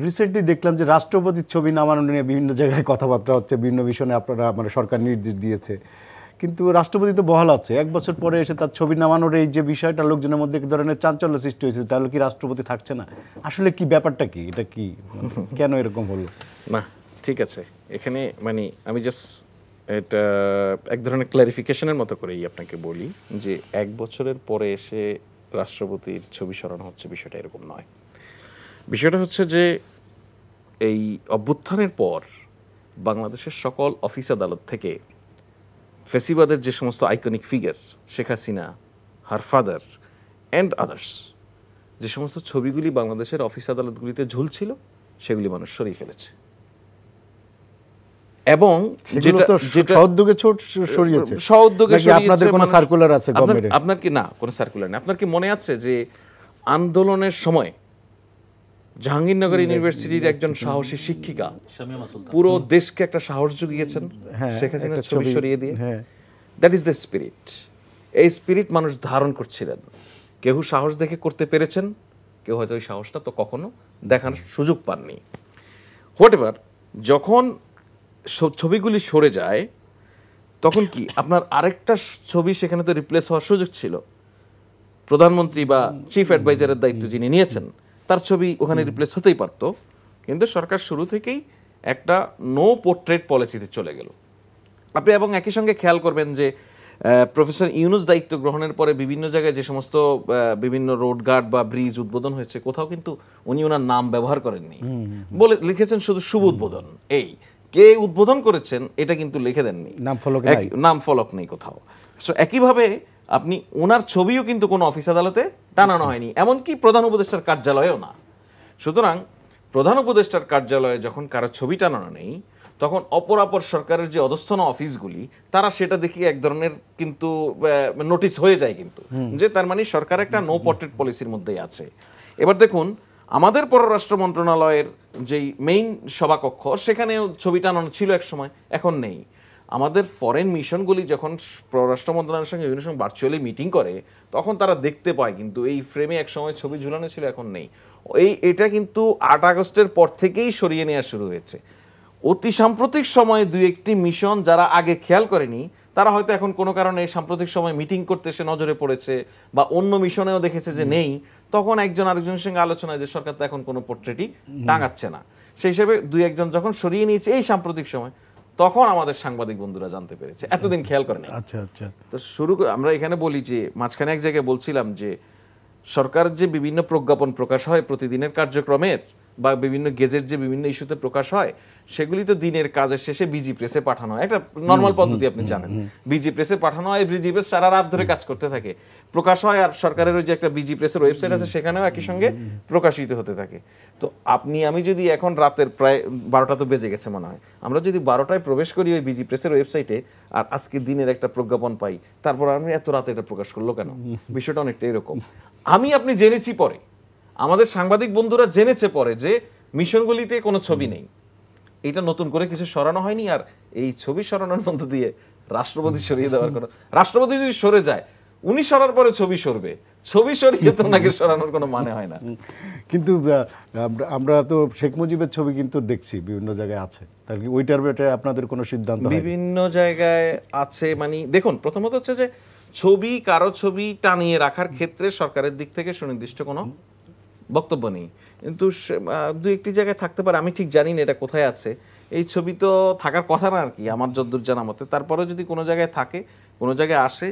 রিসেন্টলি দেখলাম যে রাষ্ট্রপতির ছবি নামানো নিয়ে বিভিন্ন জায়গায় কথাবার্তা হচ্ছে, বিভিন্ন বিষয়ে আপনারা মানে সরকার নির্দেশ দিয়েছে, কিন্তু রাষ্ট্রপতি তো বহাল আছে, 1 বছর পরে এসে তার ছবি নামানোর এই যে বিষয়টা লোকজনের মধ্যে এক ধরনের চাঞ্চল্য সৃষ্টি হয়েছে, তাহলে কি রাষ্ট্রপতি থাকছে না? আসলে কি ব্যাপারটা কি, এটা কি কেন এরকম হলো? না ঠিক আছে, এখানে মানে আমি জাস্ট এটা এক ধরনের ক্লারিফিকেশনের মতো করেই আপনাকে বলি যে 1 বছরের পরে এসে রাষ্ট্রপতির ছবি সরানো হচ্ছে, বিষয়টা এরকম নয়। বিষয়টা হচ্ছে যে এই অভ্যুত্থানের পর বাংলাদেশের সকল অফিস আদালত থেকে ফেসিবাদের যে সমস্ত iconic figure, Sheikh Hasina, her father and others, যে সমস্ত ছবিগুলি বাংলাদেশের অফিস আদালতগুলিতে ঝুলছিল সেগুলি মানুষ সরিয়ে ফেলেছে। এবং যেটা সহোদ্যোগে সরিয়েছে, সহোদ্যোগে সরিয়েছে। আপনাদের কোনো সার্কুলার আছে গভর্নমেন্টের? আপনার কি না কোনো সার্কুলার নেই? আপনার কি মনে আছে যে আন্দোলনের সময় জাহাঙ্গীরনগর ইউনিভার্সিটির একজন সাহসী শিক্ষিকা পুরো দেশকে একটা সাহস জুগিয়েছেন শেখ হাসিনার ছবি সরিয়ে দিয়ে? That is the spirit. এই স্পিরিট মানুষ ধারণ করছিলেন। কেউ সাহস দেখে করতে পেরেছেন, কেউ হয়তো ওই সাহসটা তো কখনো দেখার সুযোগ পাননি। হোয়াটএভার, যখন ছবিগুলি সরে যায় তখন কি আপনার আরেকটা ছবি সেখানে তো রিপ্লেস হওয়ার সুযোগ ছিল। প্রধানমন্ত্রী বা চিফ অ্যাডভাইজারের দায়িত্ব যিনি নিয়েছেন তার ছবি ওখানে রিপ্লেস হতেই পারত, কিন্তু সরকার শুরু থেকেই একটা নো পোর্ট্রেট পলিসিতে চলে গেল। আপনি এবং একই সঙ্গে খেয়াল করবেন যে প্রফেসর ইউনূস দায়িত্ব গ্রহণের পরে বিভিন্ন জায়গায় যে সমস্ত বিভিন্ন রোড গার্ড বা ব্রিজ উদ্বোধন হয়েছে, কোথাও কিন্তু উনি ওনার নাম ব্যবহার করেননি, বলে লিখেছেন শুধু শুভ উদ্বোধন। এই কে উদ্বোধন করেছেন এটা কিন্তু লিখে দেননি, নাম ফলক নেই কোথাও। একইভাবে আপনি ওনার ছবিও কিন্তু কোনো অফিস আদালতে টানানো হয়নি, এমনকি প্রধান উপদেষ্টার কার্যালয়েও না। সুতরাং প্রধান উপদেষ্টার কার্যালয়ে যখন কারো ছবি টানানো নেই, তখন অপরাপর সরকারের যে অধস্থন অফিসগুলি তারা সেটা দেখে এক ধরনের কিন্তু নোটিস হয়ে যায় কিন্তু, যে তার মানে সরকার একটা নো পোর্ট্রেট পলিসির মধ্যেই আছে। এবার দেখুন আমাদের পররাষ্ট্র মন্ত্রণালয়ের যেই মেইন সভাকক্ষ, সেখানেও ছবি টানানো ছিল এক সময়, এখন নেই। আমাদের ফরেন মিশনগুলি যখন পররাষ্ট্র মন্ত্রণালয়ের সঙ্গে বিভিন্ন সময় ভার্চুয়ালি মিটিং করে, তখন তারা দেখতে পায় কিন্তু এই ফ্রেমে এক সময় ছবি ঝুলানো ছিল, এখন নেই। এটা কিন্তু 8 আগস্টের পর থেকেই সরিয়ে নেওয়া শুরু হয়েছে। অতি সাম্প্রতিক সময়ে দুই একটি মিশন যারা আগে খেয়াল করেনি, তারা হয়তো এখন কোনো কারণে সাম্প্রতিক সময় মিটিং করতে এসে নজরে পড়েছে বা অন্য মিশনেও দেখেছে যে নেই, তখন একজন আরেকজনের সঙ্গে আলোচনায় যে সরকার তো এখন কোনো পোর্ট্রেটই টাঙাচ্ছে না, সেই হিসেবে দুই একজন যখন সরিয়ে নিয়েছে এই সাম্প্রতিক সময়, তখন আমাদের সাংবাদিক বন্ধুরা জানতে পেরেছে, এতদিন খেয়াল করে নাই। আচ্ছা আচ্ছা। তো আমরা এখানে বলি যে মাঝখানে এক জায়গায় বলছিলাম যে সরকার যে বিভিন্ন প্রজ্ঞাপন প্রকাশ হয় প্রতিদিনের কার্যক্রমের বা বিভিন্ন গেজেট যে বিভিন্ন ইস্যুতে প্রকাশ হয়, সেগুলি তো দিনের কাজের শেষে বিজি প্রেসে পাঠানো হয়, একটা নর্মাল পদ্ধতি আপনি জানেন। বিজি প্রেসে পাঠানো হয়, বিজি প্রেস সারা রাত ধরে কাজ করতে থাকে, প্রকাশ হয়, আর সরকারের ওই যে একটা বিজি প্রেসের ওয়েবসাইট আছে সেখানেও একই সঙ্গে প্রকাশিত হতে থাকে। তো আমি যদি এখন রাতের প্রায় 12টা তো বেজে গেছে মনে হয়, আমরা যদি 12টায় প্রবেশ করি ওই বিজি প্রেসের ওয়েবসাইটে আর আজকে দিনের একটা প্রজ্ঞাপন পাই, তারপর আমি এত রাতে এটা প্রকাশ করলো কেন? বিষয়টা অনেকটা এরকম। আপনি জেনেছি পরে, আমাদের সাংবাদিক বন্ধুরা জেনেছে পরে যে মিশনগুলিতে কোনো ছবি নেই, এটা নতুন করে কিছু সরানো হয়নি। আর এই ছবি সরানোর মধ্য দিয়ে রাষ্ট্রপতি সরিয়ে দেওয়ার কোনো, রাষ্ট্রপতি যদি সরে যায় উনি সরার পরে ছবি সরবে, ছবি সরিয়ে তো ওনাকে সরানোর কোনো মানে হয় না। কিন্তু আমরা তো শেখ মুজিবের ছবি কিন্তু দেখছি বিভিন্ন জায়গায় আছে, তার কি ওইটার ব্যাপারে আপনাদের কোনো সিদ্ধান্ত? বিভিন্ন জায়গায় আছে, মানে দেখুন প্রথমত হচ্ছে যে কারো ছবি টানিয়ে রাখার ক্ষেত্রে সরকারের দিক থেকে সুনির্দিষ্ট কোনো বক্তব্য নেই, কিন্তু দু একটি জায়গায় থাকতে পারে, আমি ঠিক জানি না এটা কোথায় আছে। এই ছবি তো থাকার কথা না আর কি আমার যদ্দূর জানা মতে, তারপরে যদি কোনো জায়গায় থাকে, কোনো জায়গায় আসে,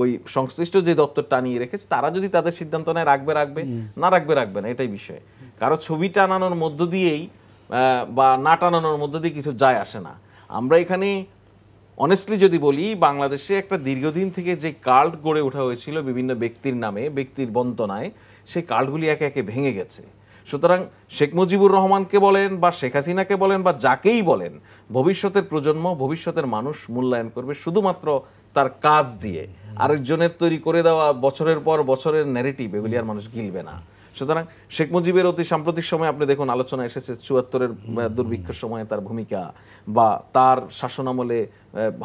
ওই সংশ্লিষ্ট যে দপ্তর টানিয়ে রেখেছে তারা যদি তাদের সিদ্ধান্ত নেয় রাখবে, না রাখবে না, এটাই বিষয়। কারো ছবি টানানোর মধ্য দিয়েই বা না টানানোর মধ্য দিয়ে কিছু যায় আসে না। আমরা এখানে অনেস্টলি যদি বলি, বাংলাদেশে একটা দীর্ঘদিন থেকে যে কাল্ট গড়ে ওঠা হয়েছিল বিভিন্ন ব্যক্তির নামে, ব্যক্তির বন্তনায়, সেই কাল্টগুলি একে একে ভেঙে গেছে। সুতরাং শেখ মুজিবুর রহমানকে বলেন বা শেখ হাসিনাকে বলেন বা যাকেই বলেন, ভবিষ্যতের প্রজন্ম, ভবিষ্যতের মানুষ মূল্যায়ন করবে শুধুমাত্র তার কাজ দিয়ে। আরেকজনের তৈরি করে দেওয়া বছরের পর বছরের ন্যারেটিভ, এগুলি আর মানুষ গিলবে না। সুতরাং শেখ মুজিবের অতি সাম্প্রতিক সময় আপনি দেখুন আলোচনা এসেছে ৭৪-এর দুর্ভিক্ষের সময় তার ভূমিকা, বা তার শাসনামলে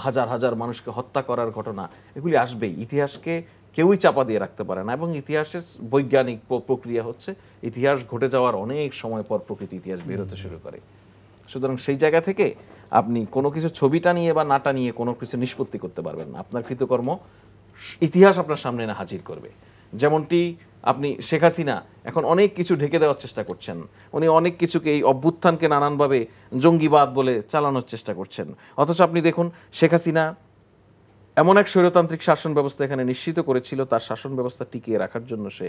হাজার হাজার মানুষকে হত্যা করার ঘটনা, এগুলি আসবেই। ইতিহাসকে কেউই চাপা দিয়ে রাখতে পারে না, এবং ইতিহাসের বৈজ্ঞানিক প্রক্রিয়া হচ্ছে ইতিহাস ঘটে যাওয়ার অনেক সময় পর প্রকৃতি ইতিহাস বের হতে শুরু করে। সুতরাং সেই জায়গা থেকে আপনি কোনো কিছু ছবিটা নিয়ে বা নাটা নিয়ে কোনো কিছু নিষ্পত্তি করতে পারবেন না। আপনার কৃতকর্ম ইতিহাস আপনার সামনে না হাজির করবে। যেমনটি আপনি শেখ হাসিনা এখন অনেক কিছু ঢেকে দেওয়ার চেষ্টা করছেন, উনি অনেক কিছুকে, এই অভ্যুত্থানকে নানানভাবে জঙ্গিবাদ বলে চালানোর চেষ্টা করছেন। অথচ আপনি দেখুন শেখ হাসিনা এমন এক স্বৈরতান্ত্রিক শাসন ব্যবস্থা এখানে নিশ্চিত করেছিল, তার শাসন ব্যবস্থা টিকিয়ে রাখার জন্য সে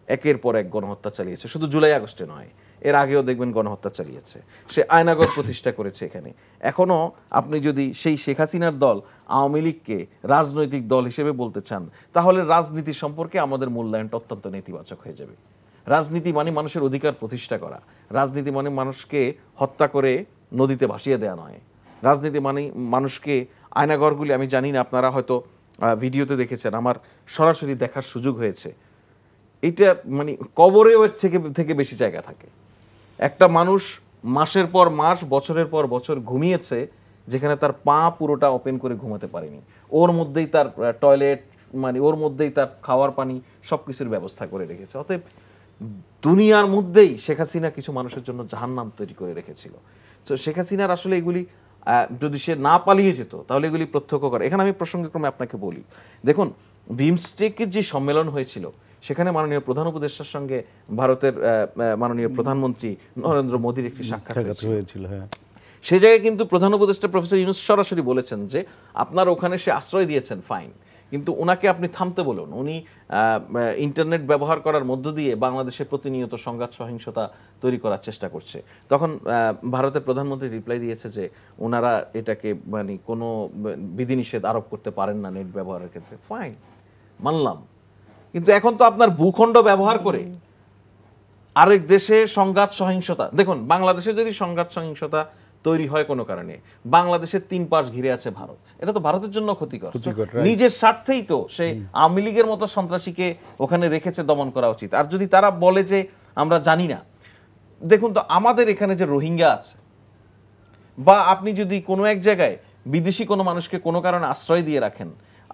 একের পর এক গণহত্যা চালিয়েছে। শুধু জুলাই আগস্টে নয়, এর আগেও দেখবেন গণহত্যা চালিয়েছে। সে আয়নাগর প্রতিষ্ঠা করেছে এখানে। এখনো আপনি যদি সেই শেখ হাসিনার দল আওয়ামী লীগকে রাজনৈতিক দল হিসেবে বলতে চান, তাহলে রাজনীতি সম্পর্কে আমাদের মূল্যায়নটা অত্যন্ত নেতিবাচক হয়ে যাবে। রাজনীতি মানে মানুষের অধিকার প্রতিষ্ঠা করা, রাজনীতি মানে মানুষকে হত্যা করে নদীতে ভাসিয়ে দেওয়া নয়, রাজনীতি মানে মানুষকে আয়নাঘরগুলি, আমি জানি না আপনারা হয়তো ভিডিওতে দেখেছেন, আমার সরাসরি দেখার সুযোগ হয়েছে, এটা মানে কবরেও এর থেকে বেশি জায়গা থাকে। একটা মানুষ মাসের পর মাস, বছরের পর বছর ঘুমিয়েছে যেখানে তার পা পুরোটা ওপেন করে ঘুমাতে পারেনি, ওর মধ্যেই তার টয়লেট, মানে ওর মধ্যেই তার খাওয়ার পানি সব কিছুর ব্যবস্থা করে রেখেছে। অতএব দুনিয়ার মধ্যেই শেখ হাসিনা কিছু মানুষের জন্য জাহান্নাম তৈরি করে রেখেছিল। তো শেখ হাসিনার আসলে এগুলি যদি সে না পালিয়ে যেত তাহলে এগুলি প্রত্যক্ষ করে। এখানে আমি প্রসঙ্গক্রমে আপনাকে বলি, দেখুন বিমস্টেকের যে সম্মেলন হয়েছিল সেখানে মাননীয় প্রধান উপদেষ্টার সঙ্গে ভারতের মাননীয় প্রধানমন্ত্রী নরেন্দ্র মোদীর একটি সাক্ষাৎ হয়েছিল। সে জায়গায় কিন্তু প্রধান উপদেষ্টা প্রফেসর ইউনূস সরাসরি বলেছেন যে আপনার ওখানে সে আশ্রয় দিয়েছেন ফাইন, কিন্তু ওনাকে আপনি থামতে বলুন। উনি ইন্টারনেট ব্যবহার করার মধ্য দিয়ে বাংলাদেশে প্রতিনিয়ত সংঘাত সহিংসতা তৈরি করার চেষ্টা করছে। তখন ভারতের প্রধানমন্ত্রী রিপ্লাই দিয়েছে যে ওনারা এটাকে মানে কোনো বিধিনিষেধ আরোপ করতে পারেন না নেট ব্যবহারের ক্ষেত্রে। ফাইন, মানলাম, কিন্তু এখন তো আপনার ভূখণ্ড ব্যবহার করে আরেক দেশে সংঘাত সহিংসতা, দেখুন বাংলাদেশে যদি সংঘাত সহিংসতা তৈরি হয় কোনো কারণে, বাংলাদেশের 3 পাশ ঘিরে আছে ভারত, এটা তো ভারতের জন্য ক্ষতিকর। নিজের স্বার্থেই তো সে আওয়ামী লীগের মতো সন্ত্রাসীকে ওখানে রেখেছে, দমন করা উচিত। আর যদি তারা বলে যে আমরা জানি না, দেখুন তো আমাদের এখানে যে রোহিঙ্গা আছে, বা আপনি যদি কোনো এক জায়গায় বিদেশি কোনো মানুষকে কোনো কারণে আশ্রয় দিয়ে রাখেন,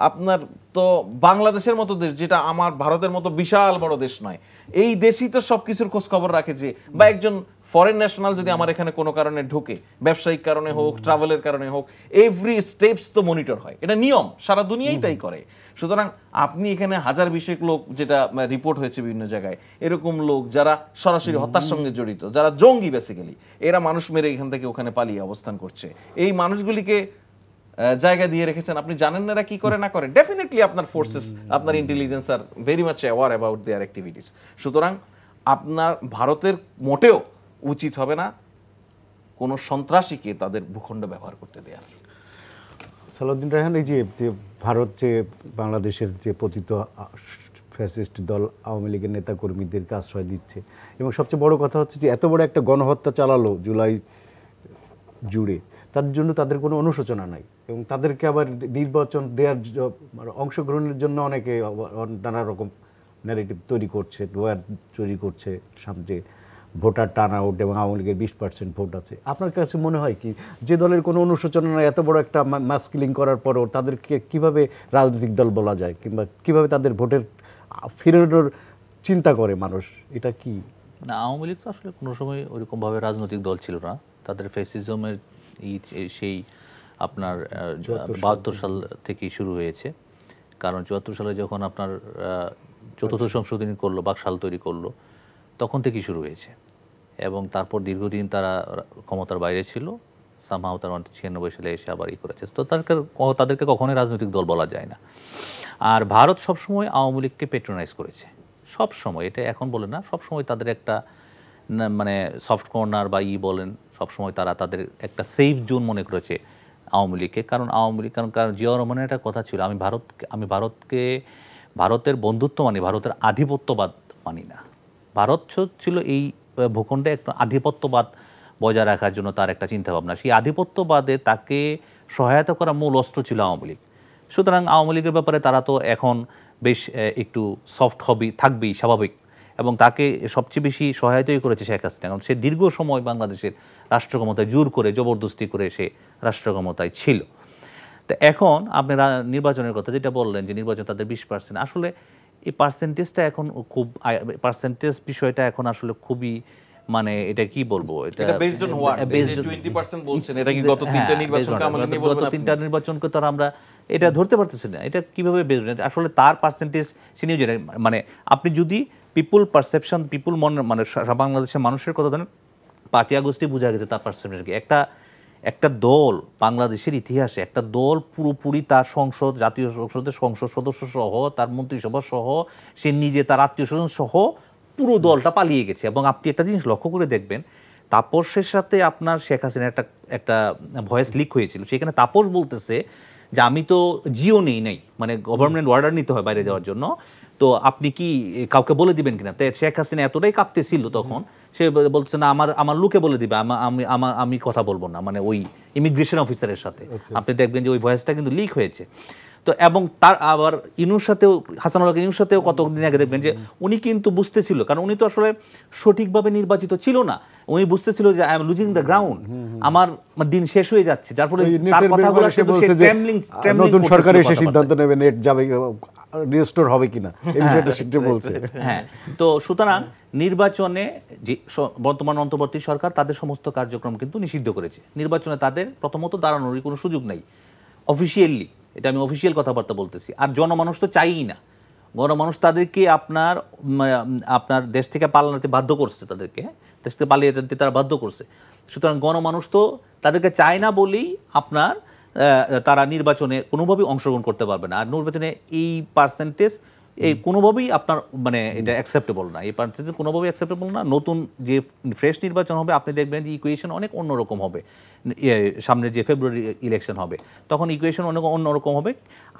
আপনার তো বাংলাদেশের মতো দেশ, যেটা আমার ভারতের মতো বিশাল বড় দেশ নয়, এই দেশই তো সবকিছুর খোঁজ খবর রাখে যে, বা একজন ফরেন ন্যাশনাল যদি আমার এখানে কোনো কারণে ঢুকে, ব্যবসায়িক কারণে হোক, ট্রাভেলের কারণে হোক, এভরি স্টেপস তো মনিটর হয়, এটা নিয়ম, সারা দুনিয়াই তাই করে। সুতরাং আপনি এখানে 1000-20 লোক, যেটা রিপোর্ট হয়েছে বিভিন্ন জায়গায়, এরকম লোক যারা সরাসরি হত্যার সঙ্গে জড়িত, যারা জঙ্গি বেসিক্যালি, এরা মানুষ মেরে এখান থেকে ওখানে পালিয়ে অবস্থান করছে, এই মানুষগুলিকে জায়গা দিয়ে রেখেছেন। আপনি জানেন না এরা কি করে না করে। ডেফিনেটলি আপনার ফোর্সেস, আপনার intelligence are very much aware about their activities. সুতরাং আপনার ভারতের মোটেও উচিত হবে না কোনো সন্ত্রাসীকে তাদের ভূখণ্ড ব্যবহার করতে দেওয়ার। সালাউদ্দিন রায়হান, এই যে ভারত যে বাংলাদেশের যে পতিত ফ্যাসিস্ট দল আওয়ামী লীগের নেতা কর্মীদেরকে আশ্রয় দিচ্ছে, এবং সবচেয়ে বড় কথা হচ্ছে যে এত বড় একটা গণহত্যা চালালো জুলাই জুড়ে, তার জন্য তাদের কোনো অনুশোচনা নাই, এবং তাদেরকে আবার নির্বাচন দেওয়ার অংশগ্রহণের জন্য অনেকে নানা রকম ন্যারেটিভ তৈরি করছে, ডোয়ার তৈরি করছে সামনে, ভোটার টার্ন আউট, এবং আওয়ামী লীগের 20% ভোট আছে। আপনার কাছে মনে হয় কি যে দলের কোনো অনুশোচনা নাই, এত বড় একটা মাস কিলিং করার পরও তাদেরকে কিভাবে রাজনৈতিক দল বলা যায়, কিংবা কিভাবে তাদের ভোটের ফেরানোর চিন্তা করে মানুষ, এটা কি? না, আওয়ামী লীগ তো আসলে কোনো সময় ওইরকমভাবে রাজনৈতিক দল ছিল না। তাদের ফ্যাসিজমের সেই আপনার 72 সাল থেকেই শুরু হয়েছে। কারণ 74 সালে যখন আপনার 4র্থ সংশোধনী করলো, বাকশাল তৈরি করলো, তখন থেকেই শুরু হয়েছে, এবং তারপর দীর্ঘদিন তারা ক্ষমতার বাইরে ছিল। সামহাও তারা 96 সালে এসে আবার করেছে। তো তাদেরকে কখনোই রাজনৈতিক দল বলা যায় না। আর ভারত সবসময় আওয়ামী লীগকে পেট্রোনাইজ করেছে, সব সময়, এটা এখন বলে না, সব সময় তাদের একটা মানে সফট কর্নার বা বলেন, সবসময় তারা তাদের একটা সেফ জোন মনে করেছে আওয়ামী লীগকে। কারণ আওয়ামী লীগ, কারণ জিয়াউর রহমানের একটা কথা ছিল, ভারতকে ভারতের বন্ধুত্ব মানি, ভারতের আধিপত্যবাদ মানি না। ভারত ছিল এই ভূখণ্ডে একটা আধিপত্যবাদ বজায় রাখার জন্য তার একটা চিন্তাভাবনা, সেই আধিপত্যবাদে তাকে সহায়তা করা মূল অস্ত্র ছিল আওয়ামী লীগ। সুতরাং আওয়ামী লীগের ব্যাপারে তারা তো এখন বেশ একটু সফট থাকবেই স্বাভাবিক, এবং তাকে সবচেয়ে বেশি সহায়তাই করেছে শেখ হাসিনা, কারণ সে দীর্ঘ সময় বাংলাদেশের রাষ্ট্র ক্ষমতায় জোর করে জবরদস্তি করে সে রাষ্ট্র ক্ষমতায় ছিল। তো এখন আপনারা নির্বাচনের কথা যেটা বললেন যে নির্বাচন তাদের 20%, আসলে এই পার্সেন্টেজটা এখন খুব, পার্সেন্টেজ বিষয়টা এখন আসলে খুবই, মানে এটা কি বলবো, এটা বেসড অন হোয়াট, 20% বলছেন, এটা কি গত 3টা নির্বাচন কামাল নিয়ে বলবেন? গত 3টা নির্বাচনকে তো আমরা এটা ধরতে পারতেছি না, এটা কিভাবে বেসড, আসলে তার পার্সেন্টেজ সে নিয়ে জানে। মানে আপনি যদি পিপুল পারসেপশন, পিপুল মানে বাংলাদেশের মানুষের কথা জানেন, 5ই আগস্টে বোঝা গেছে তার পার্সেপশন কি। একটা দল, বাংলাদেশের ইতিহাসে একটা দল পুরোপুরি তার সংসদ, জাতীয় সংসদের সংসদ সদস্য সহ, তার মন্ত্রিসভা সহ, সে নিজে, তার আত্মীয় স্বজন সহ পুরো দলটা পালিয়ে গেছে। এবং আপনি একটা জিনিস লক্ষ্য করে দেখবেন, তাপসের সাথে আপনার শেখ হাসিনার একটা ভয়েস লিক হয়েছিল, সেখানে তাপস বলতেছে যে আমি তো জিও নেই, মানে গভর্নমেন্ট অর্ডার নিতে হয় বাইরে যাওয়ার জন্য, তো আপনি কি কাউকে বলে দিবেন কিনা? তো শেখ হাসিনা এতটাই কাঁপতেছিল তখন, সে বলছে না আমার লোকে বলে দিবে, আমি কথা বলবো না, মানে ওই ইমিগ্রেশন অফিসারের সাথে। আপনি দেখবেন যে ওই ভয়েসটা কিন্তু লিক হয়েছে। তো এবং তার আবার ইনুর সাথেও, হাসানুল হক ইনুর সাথেও কতদিন আগে দেখবেন যে উনি কিন্তু বুঝতেছিল, কারণ উনি তো আসলে সঠিকভাবে নির্বাচিত ছিল না, উনি বুঝতেছিল যে I am losing the ground, আমার দিন শেষ হয়ে যাচ্ছে, যার ফলে তার কথাগুলো কিন্তু সে ট্রেমলিং নতুন সরকার এসে সিদ্ধান্ত নেবে নেট যাবে রিস্টোর হবে কিনা এই বিষয়টা সেটা বলছে। হ্যাঁ, তো সুতরাং নির্বাচনে যে বর্তমান অন্তর্বর্তী সরকার তাদের সমস্ত কার্যক্রম কিন্তু নিষিদ্ধ করেছে। নির্বাচনে তাদের প্রথমত দাঁড়ানোর কোনো সুযোগ নাই অফিসিয়ালি, এটা আমি অফিসিয়াল কথাবার্তা বলতেছি। আর জনমানুষ তো চাইই না, গণমানুষ তাদেরকে আপনার দেশ থেকে পালাতে বাধ্য করছে, তাদেরকে দেশ থেকে পালিয়ে যেতে তারা বাধ্য করছে। সুতরাং গণমানুষ তো তাদেরকে চায় না বলেই আপনার তারা নির্বাচনে কোনোভাবেই অংশগ্রহণ করতে পারবে না। আর নির্বাচনে এই পার্সেন্টেজ এই কোনোভাবেই আপনার মানে এটা অ্যাকসেপ্টেবল না, এই পার্সেন্টেজ কোনোভাবেই অ্যাকসেপ্টেবল না। নতুন যে ফ্রেশ নির্বাচন হবে আপনি দেখবেন যে ইকুয়েশন অনেক অন্যরকম হবে। সামনে যে ফেব্রুয়ারি ইলেকশন হবে তখন ইকুয়েশন অনেক অন্যরকম হবে।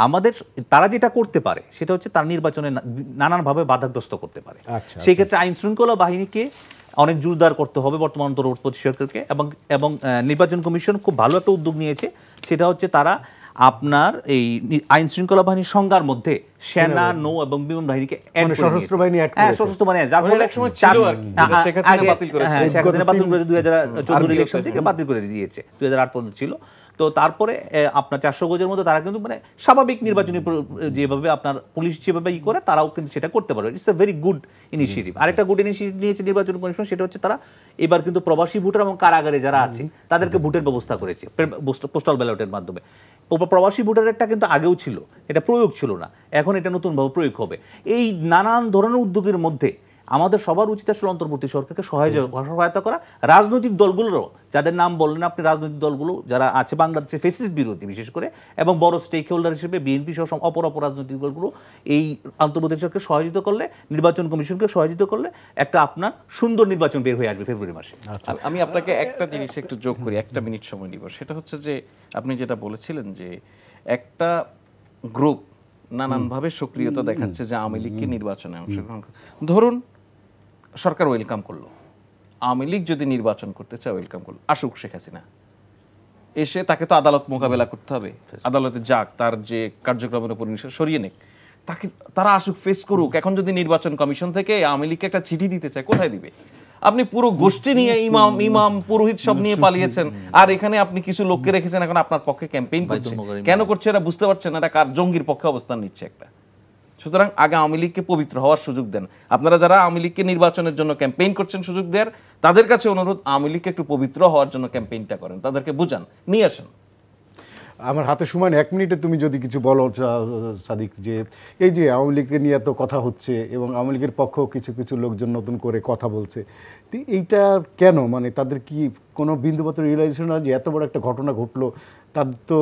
আমাদের তারা যেটা করতে পারে সেটা হচ্ছে তার নির্বাচনে নানানভাবে বাধাগ্রস্ত করতে পারে। সেই ক্ষেত্রে আইন শৃঙ্খলা বাহিনীকে অনেক জোরদার করতে হবে বর্তমান অন্তর্বর্তী সরকারকে। এবং নির্বাচন কমিশন খুব ভালো একটা উদ্যোগ নিয়েছে, সেটা হচ্ছে তারা আপনার এই আইন শৃঙ্খলা বাহিনীর সংজ্ঞার মধ্যে সেনা, নৌ এবং বিমান বাহিনীকে সশস্ত্র বাহিনী সশস্ত্র বাহিনী, যার ফলে একসময় শেখ হাসিনা বাতিল করেছে 2014 ইলেকশন থেকে বাতিল করে দিয়েছে, 2008 পর্যন্ত ছিল। তো তারপরে আপনার 400 গজের মধ্যে তারা কিন্তু মানে স্বাভাবিক নির্বাচনী যেভাবে আপনার পুলিশ যেভাবে করে তারাও কিন্তু সেটা করতে পারবে। It's a very good initiative. আরেকটা গুড ইনিশিয়েটিভ নিয়েছে নির্বাচন কমিশন, সেটা হচ্ছে তারা এবার কিন্তু প্রবাসী ভোটার এবং কারাগারে যারা আছে তাদেরকে ভোটের ব্যবস্থা করেছে পোস্টাল ব্যালটের মাধ্যমে। প্রবাসী ভোটারেরটা কিন্তু আগেও ছিল, এটা প্রয়োগ ছিল না, এখন এটা নতুনভাবে প্রয়োগ হবে। এই নানান ধরনের উদ্যোগের মধ্যে আমাদের সবার উচিত আসলে অন্তর্বর্তী সরকারকে সহায়তা করা। রাজনৈতিক দলগুলোরও, যাদের নাম বললেন আপনি, রাজনৈতিক দলগুলো যারা আছে বাংলাদেশে ফেসিস্ট বিরোধী বিশেষ করে, এবং বড় স্টেক হোল্ডার হিসেবে বিএনপি সহ অপর রাজনৈতিক দলগুলো এই অন্তর্বর্তী সরকারকে সহযোগিতা করলে, নির্বাচন কমিশনকে সহযোগিতা করলে একটা আপনার সুন্দর নির্বাচন বের হয়ে আসবে ফেব্রুয়ারি মাসে। আমি আপনাকে একটা জিনিস একটু যোগ করি, একটা মিনিট সময় নিব। সেটা হচ্ছে যে আপনি যেটা বলেছিলেন যে একটা গ্রুপ নানানভাবে সক্রিয়তা দেখাচ্ছে যে আওয়ামী লীগকে নির্বাচনে অংশগ্রহণ, ধরুন সরকার ওয়েলকাম করলো, আওয়ামী লীগ যদি নির্বাচন করতে চায় ওয়েলকাম করলো, আসুক শেখ হাসিনা, এসে তাকে তো আদালত মোকাবেলা করতে হবে, আদালতে যাক, তার যে কার্যক্রমের উপর সরিয়ে নেক, তাকে তারা আসুক, ফেস করুক। এখন যদি নির্বাচন কমিশন থেকে আওয়ামী লীগকে একটা চিঠি দিতে চায়, কোথায় দিবে? আপনি পুরো গোষ্ঠী নিয়ে ইমাম পুরোহিত সব নিয়ে পালিয়েছেন, আর এখানে আপনি কিছু লোককে রেখেছেন এখন আপনার পক্ষে ক্যাম্পেইন করছে। কেন করছে এটা বুঝতে পারছেন না, এটা কার জঙ্গির পক্ষে অবস্থান নিচ্ছে একটা। সুতরাং আগে আওয়ামী লীগকে পবিত্র হওয়ার সুযোগ দেন। আপনারা যারা আওয়ামী লীগকে নির্বাচনের জন্য ক্যাম্পেইন করছেন সুযোগ দেওয়ার, তাদের কাছে অনুরোধ আওয়ামী লীগকে একটু পবিত্র হওয়ার জন্য ক্যাম্পেইনটা করেন, তাদেরকে বুঝান, নিয়ে আসেন। আমার হাতে সময় 1 মিনিটে তুমি যদি কিছু বলো সাদিক, যে এই যে আওয়ামী লীগকে নিয়ে এত কথা হচ্ছে এবং আওয়ামী লীগের পক্ষেও কিছু কিছু লোকজন নতুন করে কথা বলছে, এইটা কেন? মানে তাদের কি কোনো বিন্দুমাত্র রিয়েলাইজেশন হয় যে এত বড় একটা ঘটনা ঘটলো, তাদের তো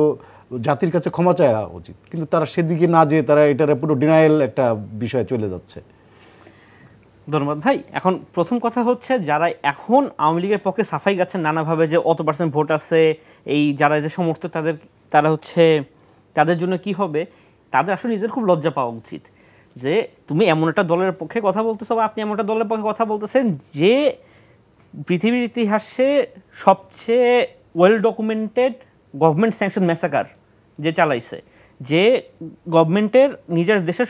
জাতির কাছে ক্ষমা চাওয়া উচিত, কিন্তু তারা সেদিকে না যেয়ে তারা এটার পুরো ডিনায়াল একটা বিষয়ে চলে যাচ্ছে। ধন্যবাদ ভাই। এখন প্রথম কথা হচ্ছে যারা এখন আওয়ামী লীগের পক্ষে সাফাই গাচ্ছেন নানাভাবে যে অত % ভোট আছে, এই যারা যে সমর্থক তারা হচ্ছে তাদের জন্য কি হবে, তাদের আসলে নিজের খুব লজ্জা পাওয়া উচিত যে তুমি এমন একটা দলের পক্ষে কথা বলতেছো বা আপনি এমন একটা দলের পক্ষে কথা বলতেছেন যে পৃথিবীর ইতিহাসে সবচেয়ে well documented government sanction massacre যে চালাইছে, যে গভর্নমেন্টের নিজের দেশের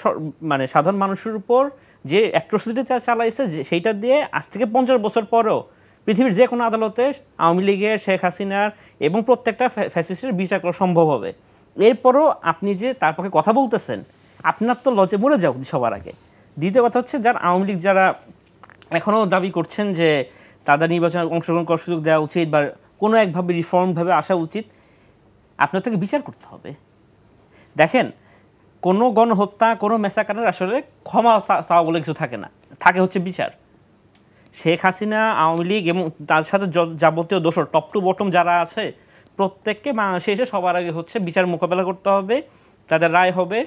মানে সাধারণ মানুষের উপর যে অ্যাট্রোসিটি চালাইছে, সেইটা দিয়ে আজ থেকে 50 বছর পরেও পৃথিবীর যে কোনো আদালতে আওয়ামী লীগের, শেখ হাসিনার এবং প্রত্যেকটা ফ্যাসিস্টের বিচার করা সম্ভব হবে। এরপরও আপনি যে তার পক্ষে কথা বলতেছেন, আপনার তো লজ্জা মরে যাও সবার আগে। দ্বিতীয় কথা হচ্ছে যারা আওয়ামী লীগ যারা এখনও দাবি করছেন যে তাদের নির্বাচনে অংশগ্রহণ করার সুযোগ দেওয়া উচিত বা কোনো একভাবে রিফর্মভাবে আসা উচিত, আপনার থেকে বিচার করতে হবে। দেখেন, কোনো গণহত্যা, কোনো ম্যাসাকারের আসলে ক্ষমা চাওয়া বলে কিছু থাকে না, থাকে হচ্ছে বিচার। শেখ হাসিনা, আওয়ামী লীগ এবং তার সাথে যাবতীয় দোষর টপ টু বটম যারা আছে প্রত্যেককে বাংলাদেশে এসে সবার আগে হচ্ছে বিচার মোকাবেলা করতে হবে, তাদের রায় হবে,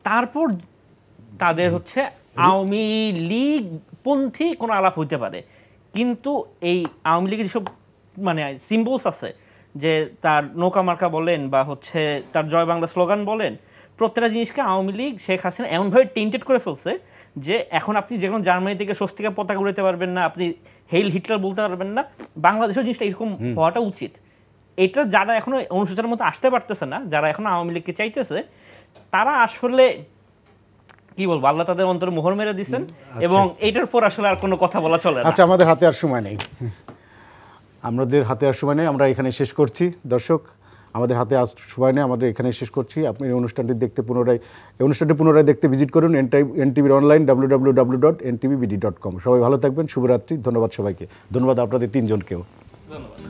তারপর তাদের হচ্ছে আওয়ামী লীগ পন্থী কোনো আলাপ হইতে পারে। কিন্তু এই আওয়ামী লীগের যেসব মানে সিম্বলস আছে, যে তার নৌকা মার্কা বলেন বা হচ্ছে তার জয় বাংলা স্লোগান বলেন, প্রত্যেকটা জিনিসকে আওয়ামী লীগ শেখ হাসিনা এমনভাবে টেন্টেড করে ফেলছে যে এখন আপনি যে কোনো জার্মানি থেকে স্বস্তিকা পতাকা উড়াতে পারবেন না, আপনি হেইল হিটলার বলতে পারবেন না। বাংলাদেশের জিনিসটা এরকম হওয়াটা উচিত। এটা যারা এখনো অনুশোচনার মতো আসতে পারতেছে না, যারা এখনো আওয়ামী লীগকে চাইতেছে, তারা আসলে কি বলবো, আল্লাহ তাদের অন্তরে মোহর মেরে দিচ্ছেন এবং এইটার পর আসলে আর কোনো কথা বলা চলে না। আচ্ছা, আমাদের হাতে আর সময় নেই, আমরা এখানে শেষ করছি। দর্শক, আমাদের হাতে আজ সময় নেই, আমাদের এখানে শেষ করছি। আপনি এই অনুষ্ঠানটি পুনরায় দেখতে ভিজিট করুন এনটিভির অনলাইন www.ntvbd.com। সবাই ভালো থাকবেন, শুভরাত্রি। ধন্যবাদ সবাইকে, ধন্যবাদ আপনাদের তিনজনকেও। ধন্যবাদ।